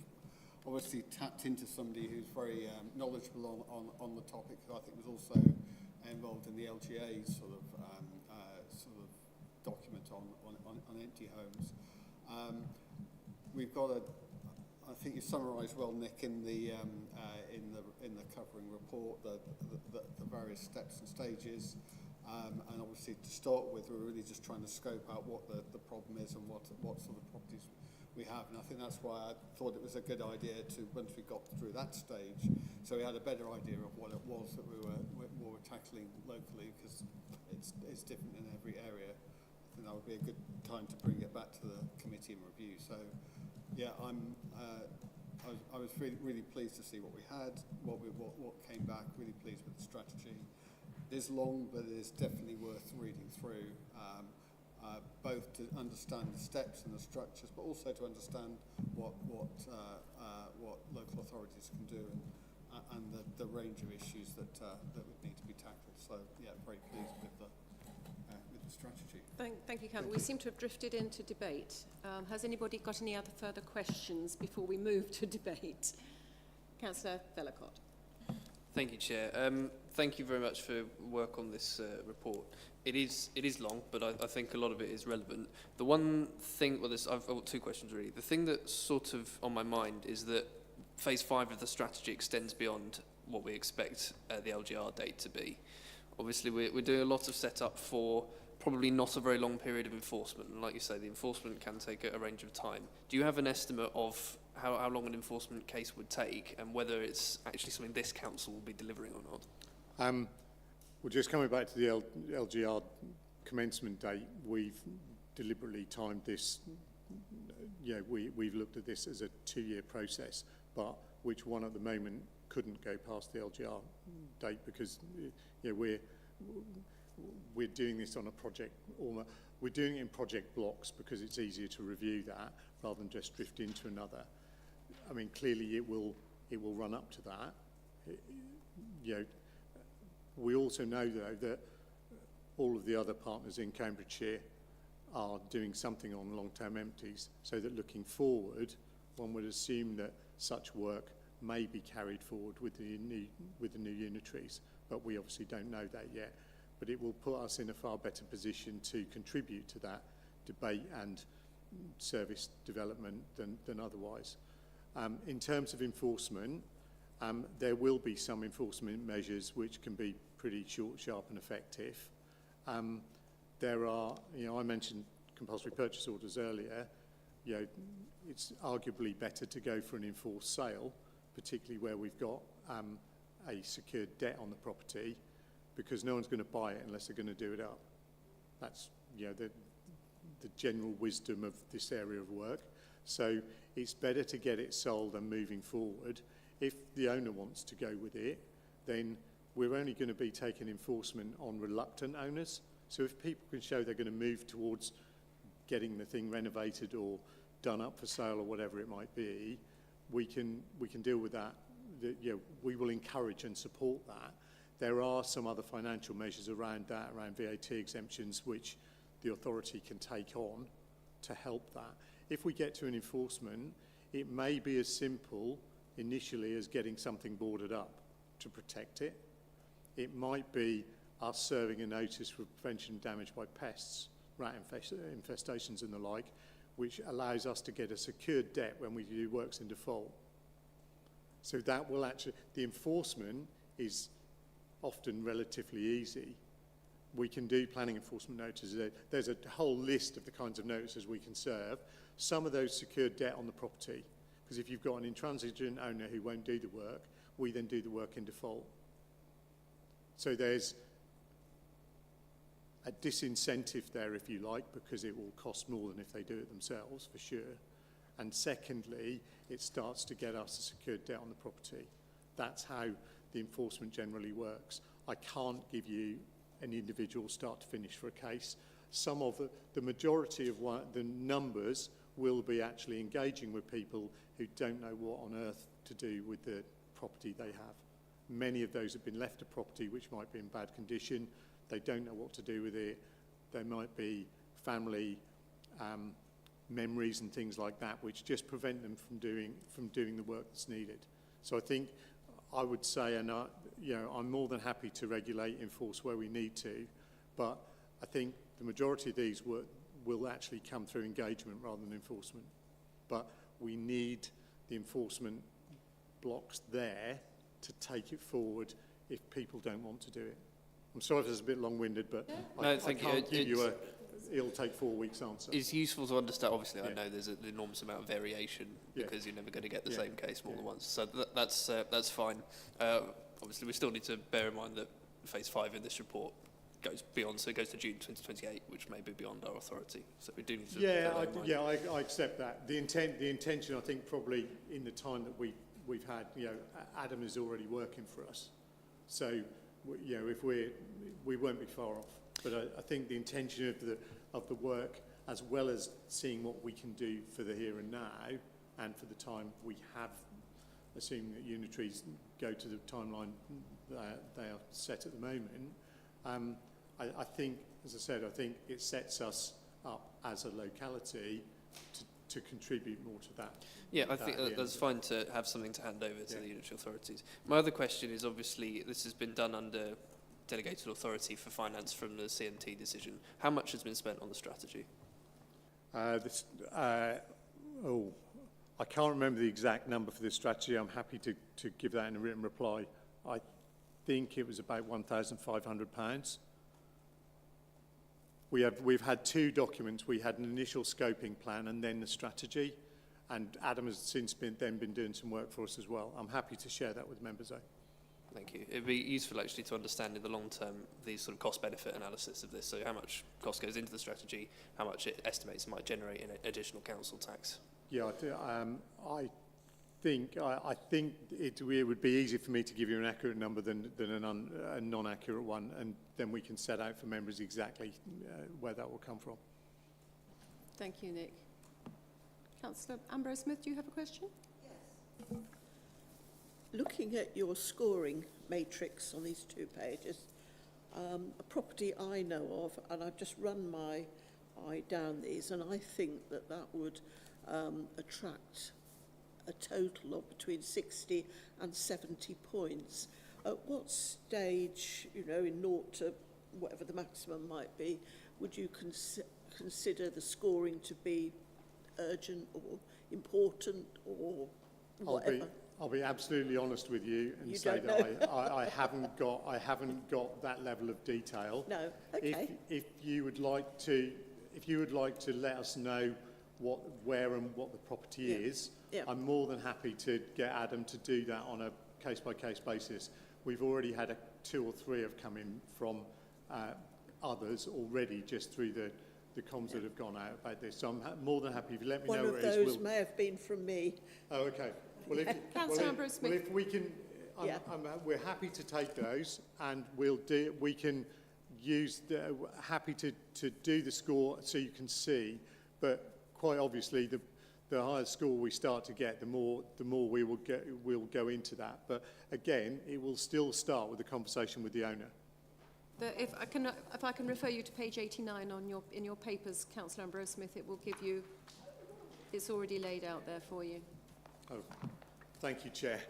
obviously tapped into somebody who's very knowledgeable on the topic, who I think was also involved in the LGA sort of document on empty homes. We've got I think you summarised well, Nick, in the covering report the various steps and stages. And obviously, to start with, we're really just trying to scope out what the problem is and what sort of properties we have. And I think that's why I thought it was a good idea to, once we got through that stage, so we had a better idea of what it was that we were tackling locally, because it's different in every area. I think that would be a good time to bring it back to the committee and review. So, yeah, I was really pleased to see what we had, what came back. Really pleased with the strategy. It is long, but it is definitely worth reading through, both to understand the steps and the structures, but also to understand what local authorities can do and the range of issues that would need to be tackled. So, yeah, very pleased with the strategy. Thank you, Campbell. We seem to have drifted into debate. Has anybody got any other further questions before we move to debate? Councillor Vellacott. Thank you, Chair. Thank you very much for work on this report. It is long, but I think a lot of it is relevant. The one thing, well, I've got two questions really. The thing that's sort of on my mind is that phase 5 of the strategy extends beyond what we expect the LGR date to be. Obviously, we're doing a lot of setup for probably not a very long period of enforcement. And like you say, the enforcement can take a range of time. Do you have an estimate of how long an enforcement case would take, and whether it's actually something this council will be delivering or not? Well, just coming back to the LGR commencement date, we've deliberately timed this. We've looked at this as a 2-year process, but which one at the moment couldn't go past the LGR date, because we're doing this on a project, we're doing it in project blocks because it's easier to review that rather than just drift into another. I mean, clearly it will run up to that. We also know, though, that all of the other partners in Cambridgeshire are doing something on long-term empties, so that looking forward, one would assume that such work may be carried forward with the new unitaries, but we obviously don't know that yet. But it will put us in a far better position to contribute to that debate and service development than otherwise. In terms of enforcement, there will be some enforcement measures which can be pretty short, sharp and effective. There are, I mentioned compulsory purchase orders earlier. It's arguably better to go for an enforced sale, particularly where we've got a secured debt on the property, because no one's going to buy it unless they're going to do it up. That's the general wisdom of this area of work. So it's better to get it sold and moving forward. If the owner wants to go with it, then we're only going to be taking enforcement on reluctant owners. So if people can show they're going to move towards getting the thing renovated or done up for sale or whatever it might be, we can deal with that. We will encourage and support that. There are some other financial measures around that, around VAT exemptions, which the authority can take on to help that. If we get to an enforcement, it may be as simple initially as getting something boarded up to protect it. It might be us serving a notice for prevention of damage by pests, rat infestations and the like, which allows us to get a secured debt when we do works in default. So that will actually, the enforcement is often relatively easy. We can do planning enforcement notices. There's a whole list of the kinds of notices we can serve. Some of those secured debt on the property, because if you've got an intransigent owner who won't do the work, we then do the work in default. So there's a disincentive there, if you like, because it will cost more than if they do it themselves, for sure. And secondly, it starts to get us a secured debt on the property. That's how the enforcement generally works. I can't give you an individual start to finish for a case. Some of the majority of the numbers will be actually engaging with people who don't know what on earth to do with the property they have. Many of those have been left a property which might be in bad condition. They don't know what to do with it. there might be family memories and things like that, which just prevent them from doing the work that's needed. So I think I would say, and I'm more than happy to regulate, enforce where we need to, but I think the majority of these will actually come through engagement rather than enforcement. But we need the enforcement blocks there to take it forward if people don't want to do it. I'm sorry if it's a bit long-winded, but I can't give you it'll take 4 weeks answer. It's useful to understand. Obviously, I know there's an enormous amount of variation because you're never going to get the same case more than once. So that's fine. Obviously, we still need to bear in mind that phase 5 in this report goes beyond, so it goes to June 2028, which may be beyond our authority. So we do need to bear that in mind. I accept that. The intention, I think, probably in the time that we've had, Adam is already working for us. So, if we won't be far off. But I think the intention of the work, as well as seeing what we can do for the here and now, and for the time we have, assuming that unitaries go to the timeline they are set at the moment, I think, as I said, I think it sets us up as a locality to contribute more to that. Yeah, I think that's fine to have something to hand over to the unitary authorities. My other question is, obviously, this has been done under delegated authority for finance from the CMT decision. How much has been spent on the strategy? I can't remember the exact number for this strategy. I'm happy to give that in a written reply. I think it was about £1,500. We've had 2 documents. We had an initial scoping plan and then the strategy, and Adam has since been doing some work for us as well. I'm happy to share that with members, though. Thank you. It'd be useful actually to understand in the long term the sort of cost-benefit analysis of this. So how much cost goes into the strategy, how much it estimates it might generate in additional council tax. Yeah, I think it would be easier for me to give you an accurate number than a non-accurate one, and then we can set out for members exactly where that will come from. Thank you, Nick. Councillor Ambrose-Smith, do you have a question? Yes. Looking at your scoring matrix on these 2 pages, a property I know of, and I've just run my eye down these, and I think that would attract a total of between 60 and 70 points. At what stage, in 0 to whatever the maximum might be, would you consider the scoring to be urgent or important or whatever? I'll be absolutely honest with you and say that I haven't got that level of detail. No, okay. If you would like to let us know where and what the property is, I'm more than happy to get Adam to do that on a case-by-case basis. We've already had 2 or 3 have come in from others already, just through the comms that have gone out about this. So I'm more than happy if you let me know where it is. One of those may have been from me. Oh, okay. Well, if we can, we're happy to take those, and we can use happy to do the score so you can see. But quite obviously, the higher score we start to get, the more we'll go into that. But again, it will still start with a conversation with the owner. If I can refer you to page 89 in your papers, Councillor Ambrose-Smith, it will give you. It's already laid out there for you. Oh, thank you, Chair.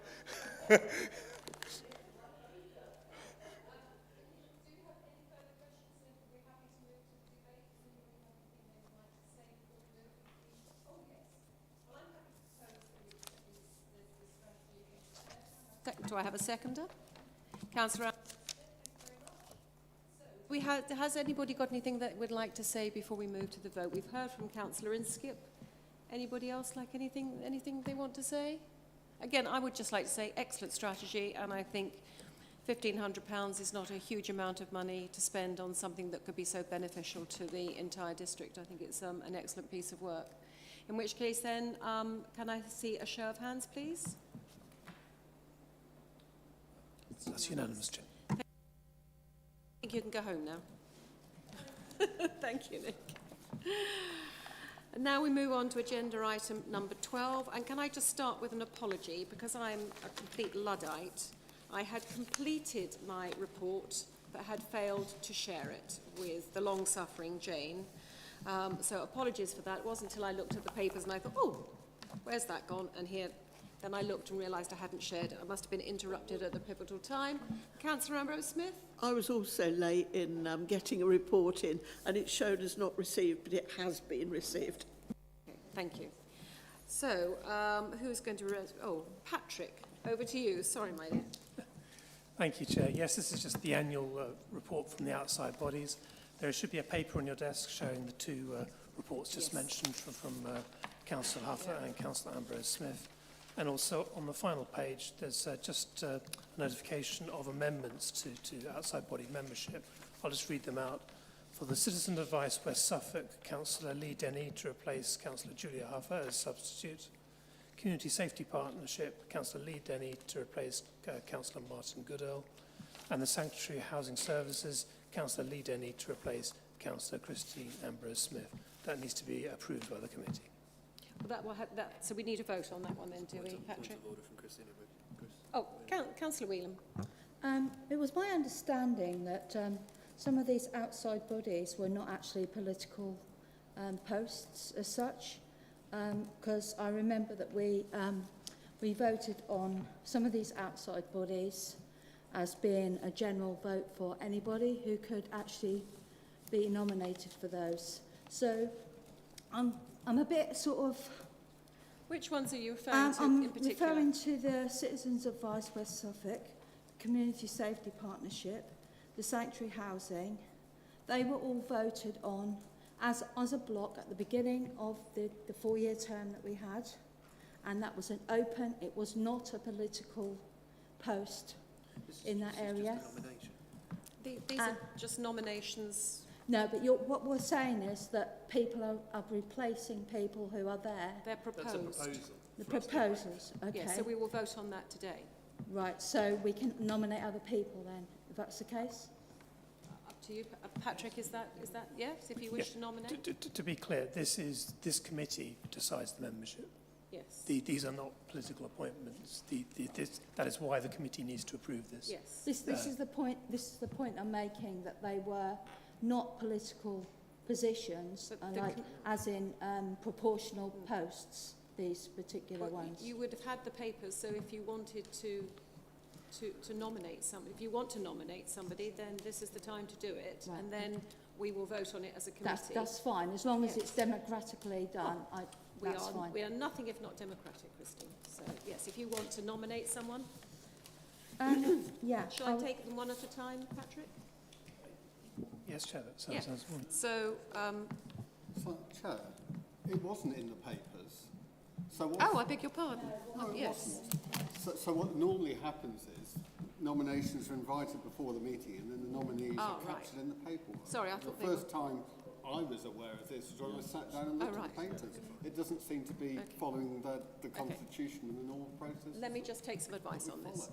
Do I have a seconder? Councillor. Has anybody got anything that would like to say before we move to the vote? We've heard from Councillor Inskip. Anybody else like anything they want to say? Again, I would just like to say excellent strategy, and I think £1,500 is not a huge amount of money to spend on something that could be so beneficial to the entire district. I think it's an excellent piece of work. In which case then, can I see a show of hands, please? That's unanimous, Chair. I think you can go home now. Thank you, Nick. And now we move on to agenda item number 12. And can I just start with an apology, because I'm a complete Luddite. I had completed my report but had failed to share it with the long-suffering Jane. So apologies for that. It wasn't until I looked at the papers and I thought, oh, where's that gone? And here, then I looked and realised I hadn't shared it. I must have been interrupted at the pivotal time. Councillor Ambrose Smith? I was also late in getting a report in, and it showed as not received, but it has been received. Okay, thank you. So, who's going to... Oh, Patrick, over to you. Sorry, my dear. Thank you, Chair. Yes, this is just the annual report from the outside bodies. There should be a paper on your desk showing the two reports just mentioned from Councillor Huffer and Councillor Ambrose Smith. And also on the final page, there's just a notification of amendments to outside body membership. I'll just read them out. For the Citizen Advice West Suffolk, Councillor Lee Denny to replace Councillor Julia Huffer as substitute. Community Safety Partnership, Councillor Lee Denny to replace Councillor Martin Goodall. And the Sanctuary Housing Services, Councillor Lee Denny to replace Councillor Christine Ambrose Smith. That needs to be approved by the committee. Well, so we need a vote on that one then, do we, Patrick? Point of order from Christina. Oh, Councillor Whelan. It was my understanding that some of these outside bodies were not actually political posts as such, because I remember that we voted on some of these outside bodies as being a general vote for anybody who could actually be nominated for those. So I'm a bit sort of... Which ones are you referring to I'm in particular? referring to the Citizens Advice West Suffolk, Community Safety Partnership, the Sanctuary Housing. They were all voted on as a block at the beginning of the 4-year term that we had, and that was an open, it was not a political post in that area. These are just nominations. No, but what we're saying is that people are replacing people who are there. They're proposed. That's a proposal. The proposals, okay. Yes, so we will vote on that today. Right, so we can nominate other people then, if that's the case? Up to you. Patrick, is that yes, if you wish to nominate? To be clear, this committee decides the membership. Yes. These are not political appointments. That is why the committee needs to approve this. Yes. This is the point. This is the point I'm making, that they were not political positions, as in proportional posts. These particular ones. You would have had the papers, so if you wanted to nominate somebody, if you want to nominate somebody, then this is the time to do it, right. And then we will vote on it as a committee. That's fine, as long as it's democratically done. That's fine. We are nothing if not democratic, Christine. So yes, if you want to nominate someone. Yeah. Shall I take them one at a time, Patrick? Yes, Chair, that sounds wonderful. So, Chair, it wasn't in the papers. So I beg your pardon. No, it yes. wasn't. So what normally happens is nominations are invited before the meeting and then the nominees are captured in the paperwork. Sorry, I thought the first time I was aware of this was when I sat down and looked at the papers. It doesn't seem to be following the Constitution and the normal process. Let me just take some advice on this.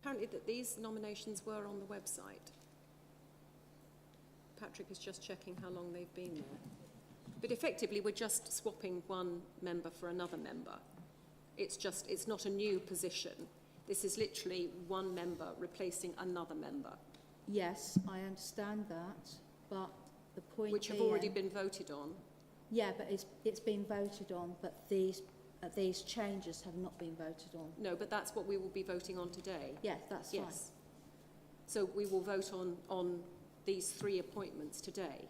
Apparently that these nominations were on the website. Patrick is just checking how long they've been there. But effectively, we're just swapping one member for another member. It's not a new position. This is literally one member replacing another member. Yes, I understand that, but the point Which have being- already been voted on. Yeah, but it's been voted on, but these changes have not been voted on. No, but that's what we will be voting on today. Yeah, that's fine. Yes. So we will vote on these 3 appointments today.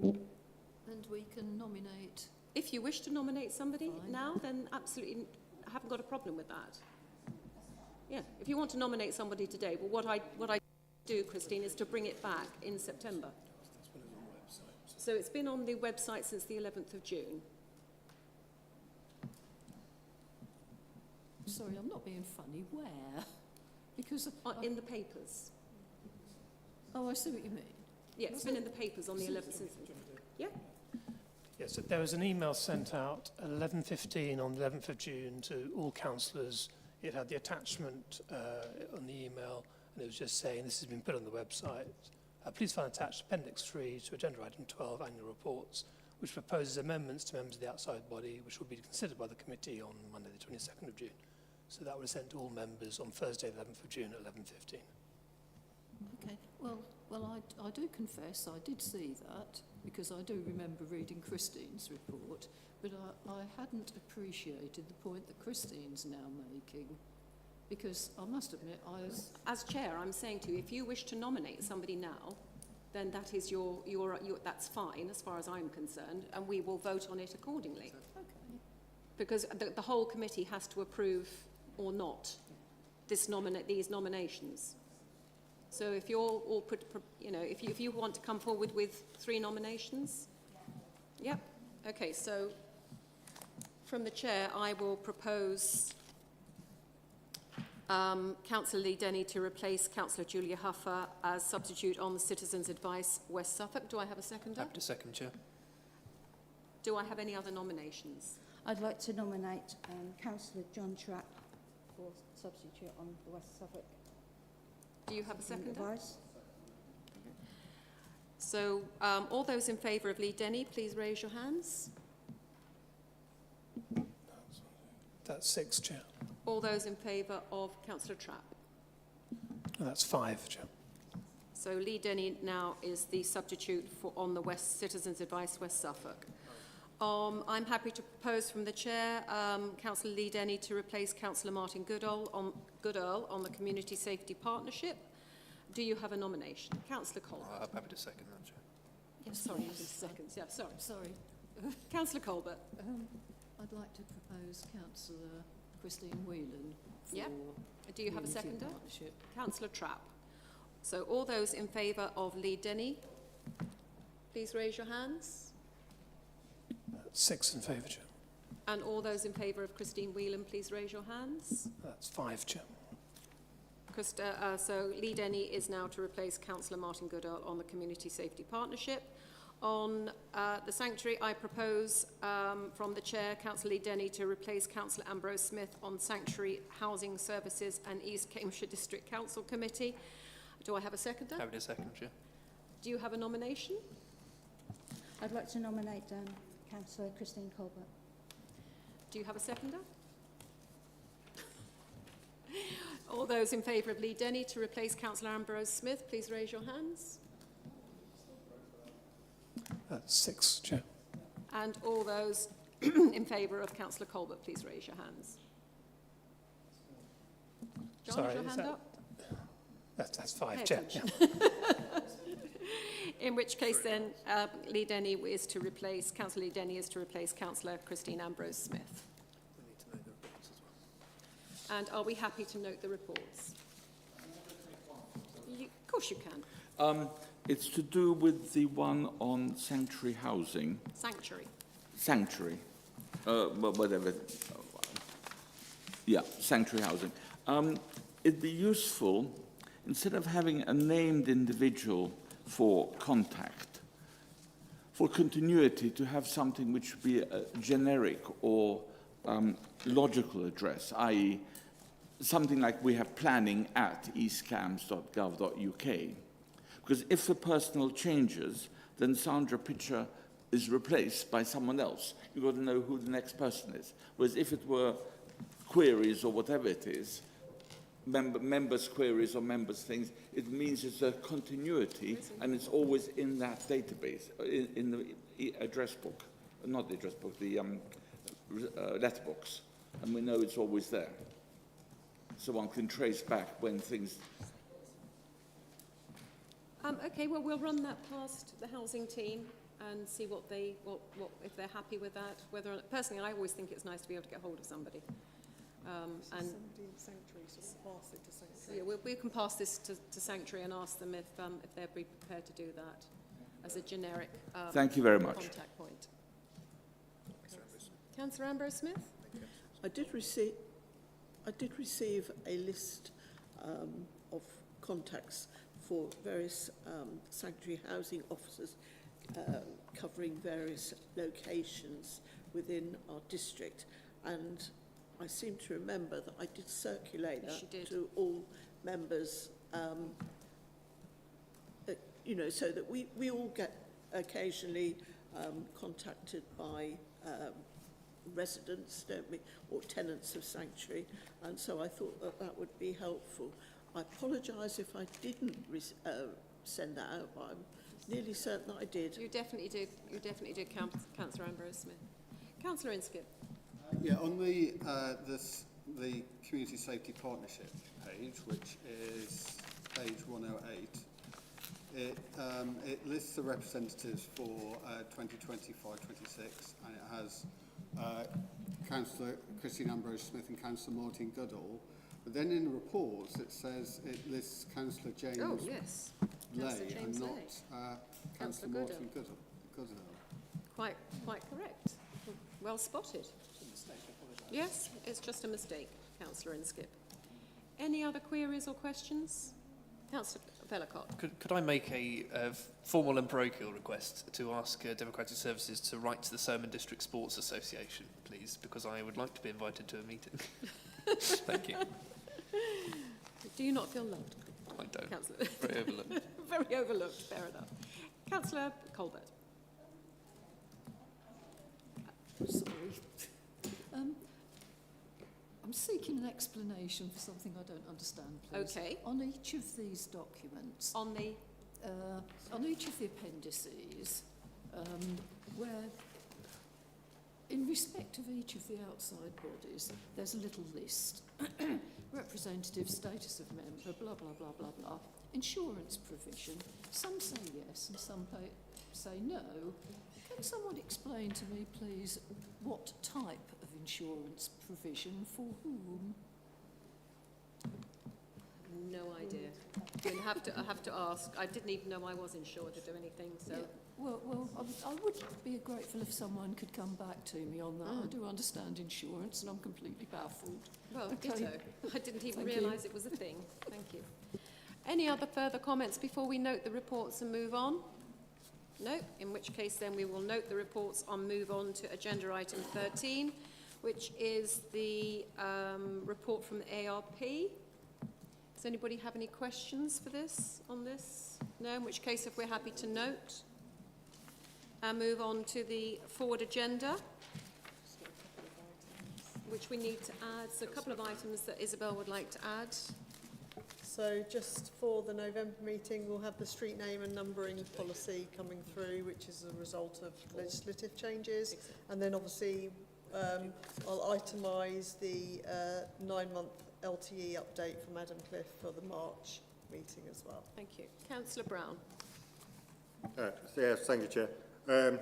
And we can nominate... If you wish to nominate somebody now, then absolutely, I haven't got a problem with that. Yeah, if you want to nominate somebody today, well, what I do, Christine, is to bring it back in September. So it's been on the website since the 11th of June. Sorry, I'm not being funny. Where? Because... In the papers. Oh, I see what you mean. Yeah, it's been in the papers on the 11th. Since, yeah. Yes, so there was an email sent out at 11:15 on the 11th of June to all councillors. It had the attachment on the email, and it was just saying this has been put on the website. Please find attached Appendix 3 to Agenda Item 12, Annual Reports, which proposes amendments to members of the outside body, which will be considered by the committee on Monday the 22nd of June. So that was sent to all members on Thursday the 11th of June at 11:15. Okay, well, I do confess I did see that, because I do remember reading Christine's report, but I hadn't appreciated the point that Christine's now making, because I must admit I was... As chair, I'm saying to you, if you wish to nominate somebody now, then that is that's fine as far as I'm concerned, and we will vote on it accordingly. Okay. Because the whole committee has to approve or not these nominations. So if you're all if you want to come forward with 3 nominations, yep. Okay, so from the chair, I will propose Councillor Lee Denny to replace Councillor Julia Huffer as substitute on the Citizens' Advice West Suffolk. Do I have a seconder? Happy to second, Chair. Do I have any other nominations? I'd like to nominate Councillor John Trapp for substitute on the West Suffolk. Do you have a seconder? Advice. So all those in favour of Lee Denny, please raise your hands. That's 6, Chair. All those in favour of Councillor Trapp. And that's 5, Chair. So Lee Denny now is the substitute on the Citizens' Advice West Suffolk. I'm happy to propose from the chair Councillor Lee Denny to replace Councillor Martin Goodall on the Community Safety Partnership. Do you have a nomination? Councillor Colbert. I'm happy to second that, Chair. Yes, sorry, seconds. Yeah, sorry. Sorry. Councillor Colbert. I'd like to propose Councillor Christine Whelan for... Yeah. Do you have a Community seconder? Partnership. Councillor Trapp. So all those in favour of Lee Denny, please raise your hands. 6 in favour, Chair. And all those in favour of Christine Whelan, please raise your hands. That's 5, Chair. So Lee Denny is now to replace Councillor Martin Goodall on the Community Safety Partnership. On the Sanctuary, I propose from the Chair, Councillor Lee Denny to replace Councillor Ambrose Smith on Sanctuary Housing Services and East Cambridgeshire District Council Committee. Do I have a seconder? Happy to second, Chair. Do you have a nomination? I'd like to nominate Councillor Christine Colbert. Do you have a seconder? All those in favour of Lee Denny to replace Councillor Ambrose Smith, please raise your hands. That's 6, Chair. And all those in favour of Councillor Colbert, please raise your hands. John, Sorry, is your hand up? That's 5, Pay Chair. attention. In which case then, Councillor Lee Denny is to replace Councillor Christine Ambrose Smith. We need to know the reports as well. And are we happy to note the reports? Of course you can. It's to do with the one on sanctuary housing. Sanctuary. Sanctuary. Whatever. Yeah, sanctuary housing. It'd be useful, instead of having a named individual for contact, for continuity, to have something which would be a generic or logical address, i.e. something like we have planning@eastcams.gov.uk. Because if the personnel changes, then Sandra Pitcher is replaced by someone else. You've got to know who the next person is. Whereas if it were queries or whatever it is, members' queries or members' things, it means it's a continuity and it's always in that database, in the address book, not the address book, the letterbox, and we know it's always there. So one can trace back when things... Okay, well, we'll run that past the housing team and see what if they're happy with that. Personally, I always think it's nice to be able to get hold of somebody. And Sanctuary, so pass it to Sanctuary. yeah, we can pass this to Sanctuary and ask them if they'd be prepared to do that as a generic Thank you very much. contact point. Councillor Ambrose-Smith? I did receive a list of contacts for various sanctuary housing officers covering various locations within our district, and I seem to remember that I did circulate that to all members, you know, so that we all get occasionally contacted by residents, don't we, or tenants of sanctuary, and so I thought that that would be helpful. I apologise if I didn't send that out, but I'm nearly certain that I did. You definitely did. You definitely did, Councillor Ambrose-Smith. Councillor Inskip. Yeah, on the Community Safety Partnership page, which is page 108, it lists the representatives for 2025-26, and it has Councillor Christine Ambrose-Smith and Councillor Martin Goodall. But then in the reports, it says it lists Councillor James Lay and not Councillor Martin Goodall. Quite correct. Well spotted. Yes, it's just a mistake, Councillor Inskip. Any other queries or questions? Councillor Vellacott. Could I make a formal and parochial request to ask Democratic Services to write to the Sermon District Sports Association, please, because I would like to be invited to a meeting. Thank you. Do you not feel loved? I don't. Councillor. Very overlooked. Very overlooked, fair enough. Councillor Colbert. Sorry. I'm seeking an explanation for something I don't understand, please. Okay. On each of these documents, on each of the appendices, where, in respect of each of the outside bodies, there's a little list. Representative, status of member, blah, blah, blah, blah, blah. Insurance provision. Some say yes and some say no. Can someone explain to me, please, what type of insurance provision for whom? No idea. I have to ask. I didn't even know I was insured to do anything, so... Yeah. Well, I would be grateful if someone could come back to me on that. I do understand insurance and I'm completely baffled. Well, Okay. ditto. I didn't even Thank you. realise it was a thing. Thank you. Any other further comments before we note the reports and move on? No, in which case then we will note the reports and move on to agenda item 13, which is the report from the ARP. Does anybody have any questions for this, on this? No, in which case if we're happy to note and move on to the forward agenda, which we need to add. So a couple of items that Isabel would like to add. So just for the November meeting, we'll have the street name and numbering policy coming through, which is a result of legislative changes. And then obviously I'll itemise the 9-month LTE update from Adam Cliff for the March meeting as well. Thank you. Councillor Brown. Yes, thank you, Chair. I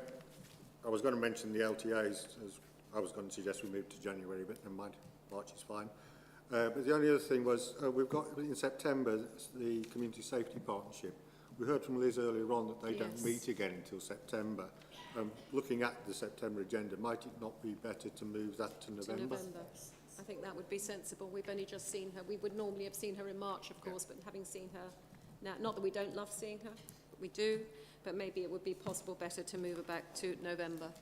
was going to mention the LTAs, as I was going to suggest we move to January, but never mind, March is fine. But the only other thing was, we've got in September the Community Safety Partnership. We heard from Liz earlier on that they don't meet again until September. Looking at the September agenda, might it not be better to move that to November? I think that would be sensible. We've only just seen her. We would normally have seen her in March, of course, but having seen her now, not that we don't love seeing her, but we do, but maybe it would be possible better to move her back to November.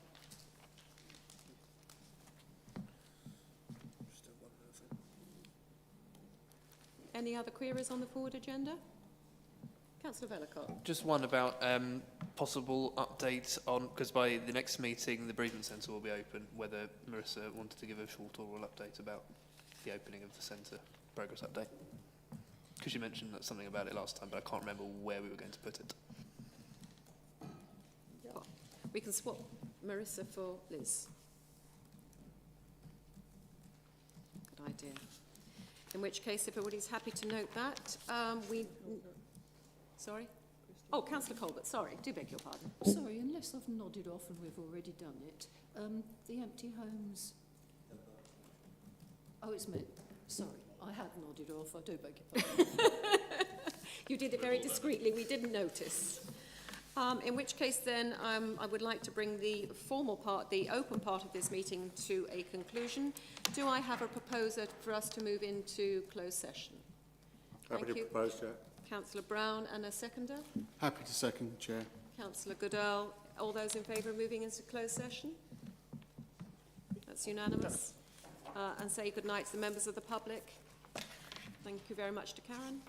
Any other queries on the forward agenda? Councillor Vellacott. Just one about possible update on, because by the next meeting the bereavement centre will be open, whether Marissa wanted to give a short oral update about the opening of the centre, progress update. Because you mentioned something about it last time, but I can't remember where we were going to put it. We can swap Marissa for Liz. Good idea. In which case, if everybody's happy to note that, Sorry? Oh, Councillor Colbert, sorry, do beg your pardon. Sorry, unless I've nodded off and we've already done it. The empty homes... Oh, it's me. Sorry, I had nodded off. I do beg your pardon. You did it very discreetly, we didn't notice. In which case then, I would like to bring the formal part, the open part of this meeting to a conclusion. Do I have a proposer for us to move into closed session? Happy to propose, Chair. Councillor Brown and a seconder. Happy to second, Chair. Councillor Goodall. All those in favour of moving into closed session? That's unanimous. And say good night to the members of the public. Thank you very much to Karen.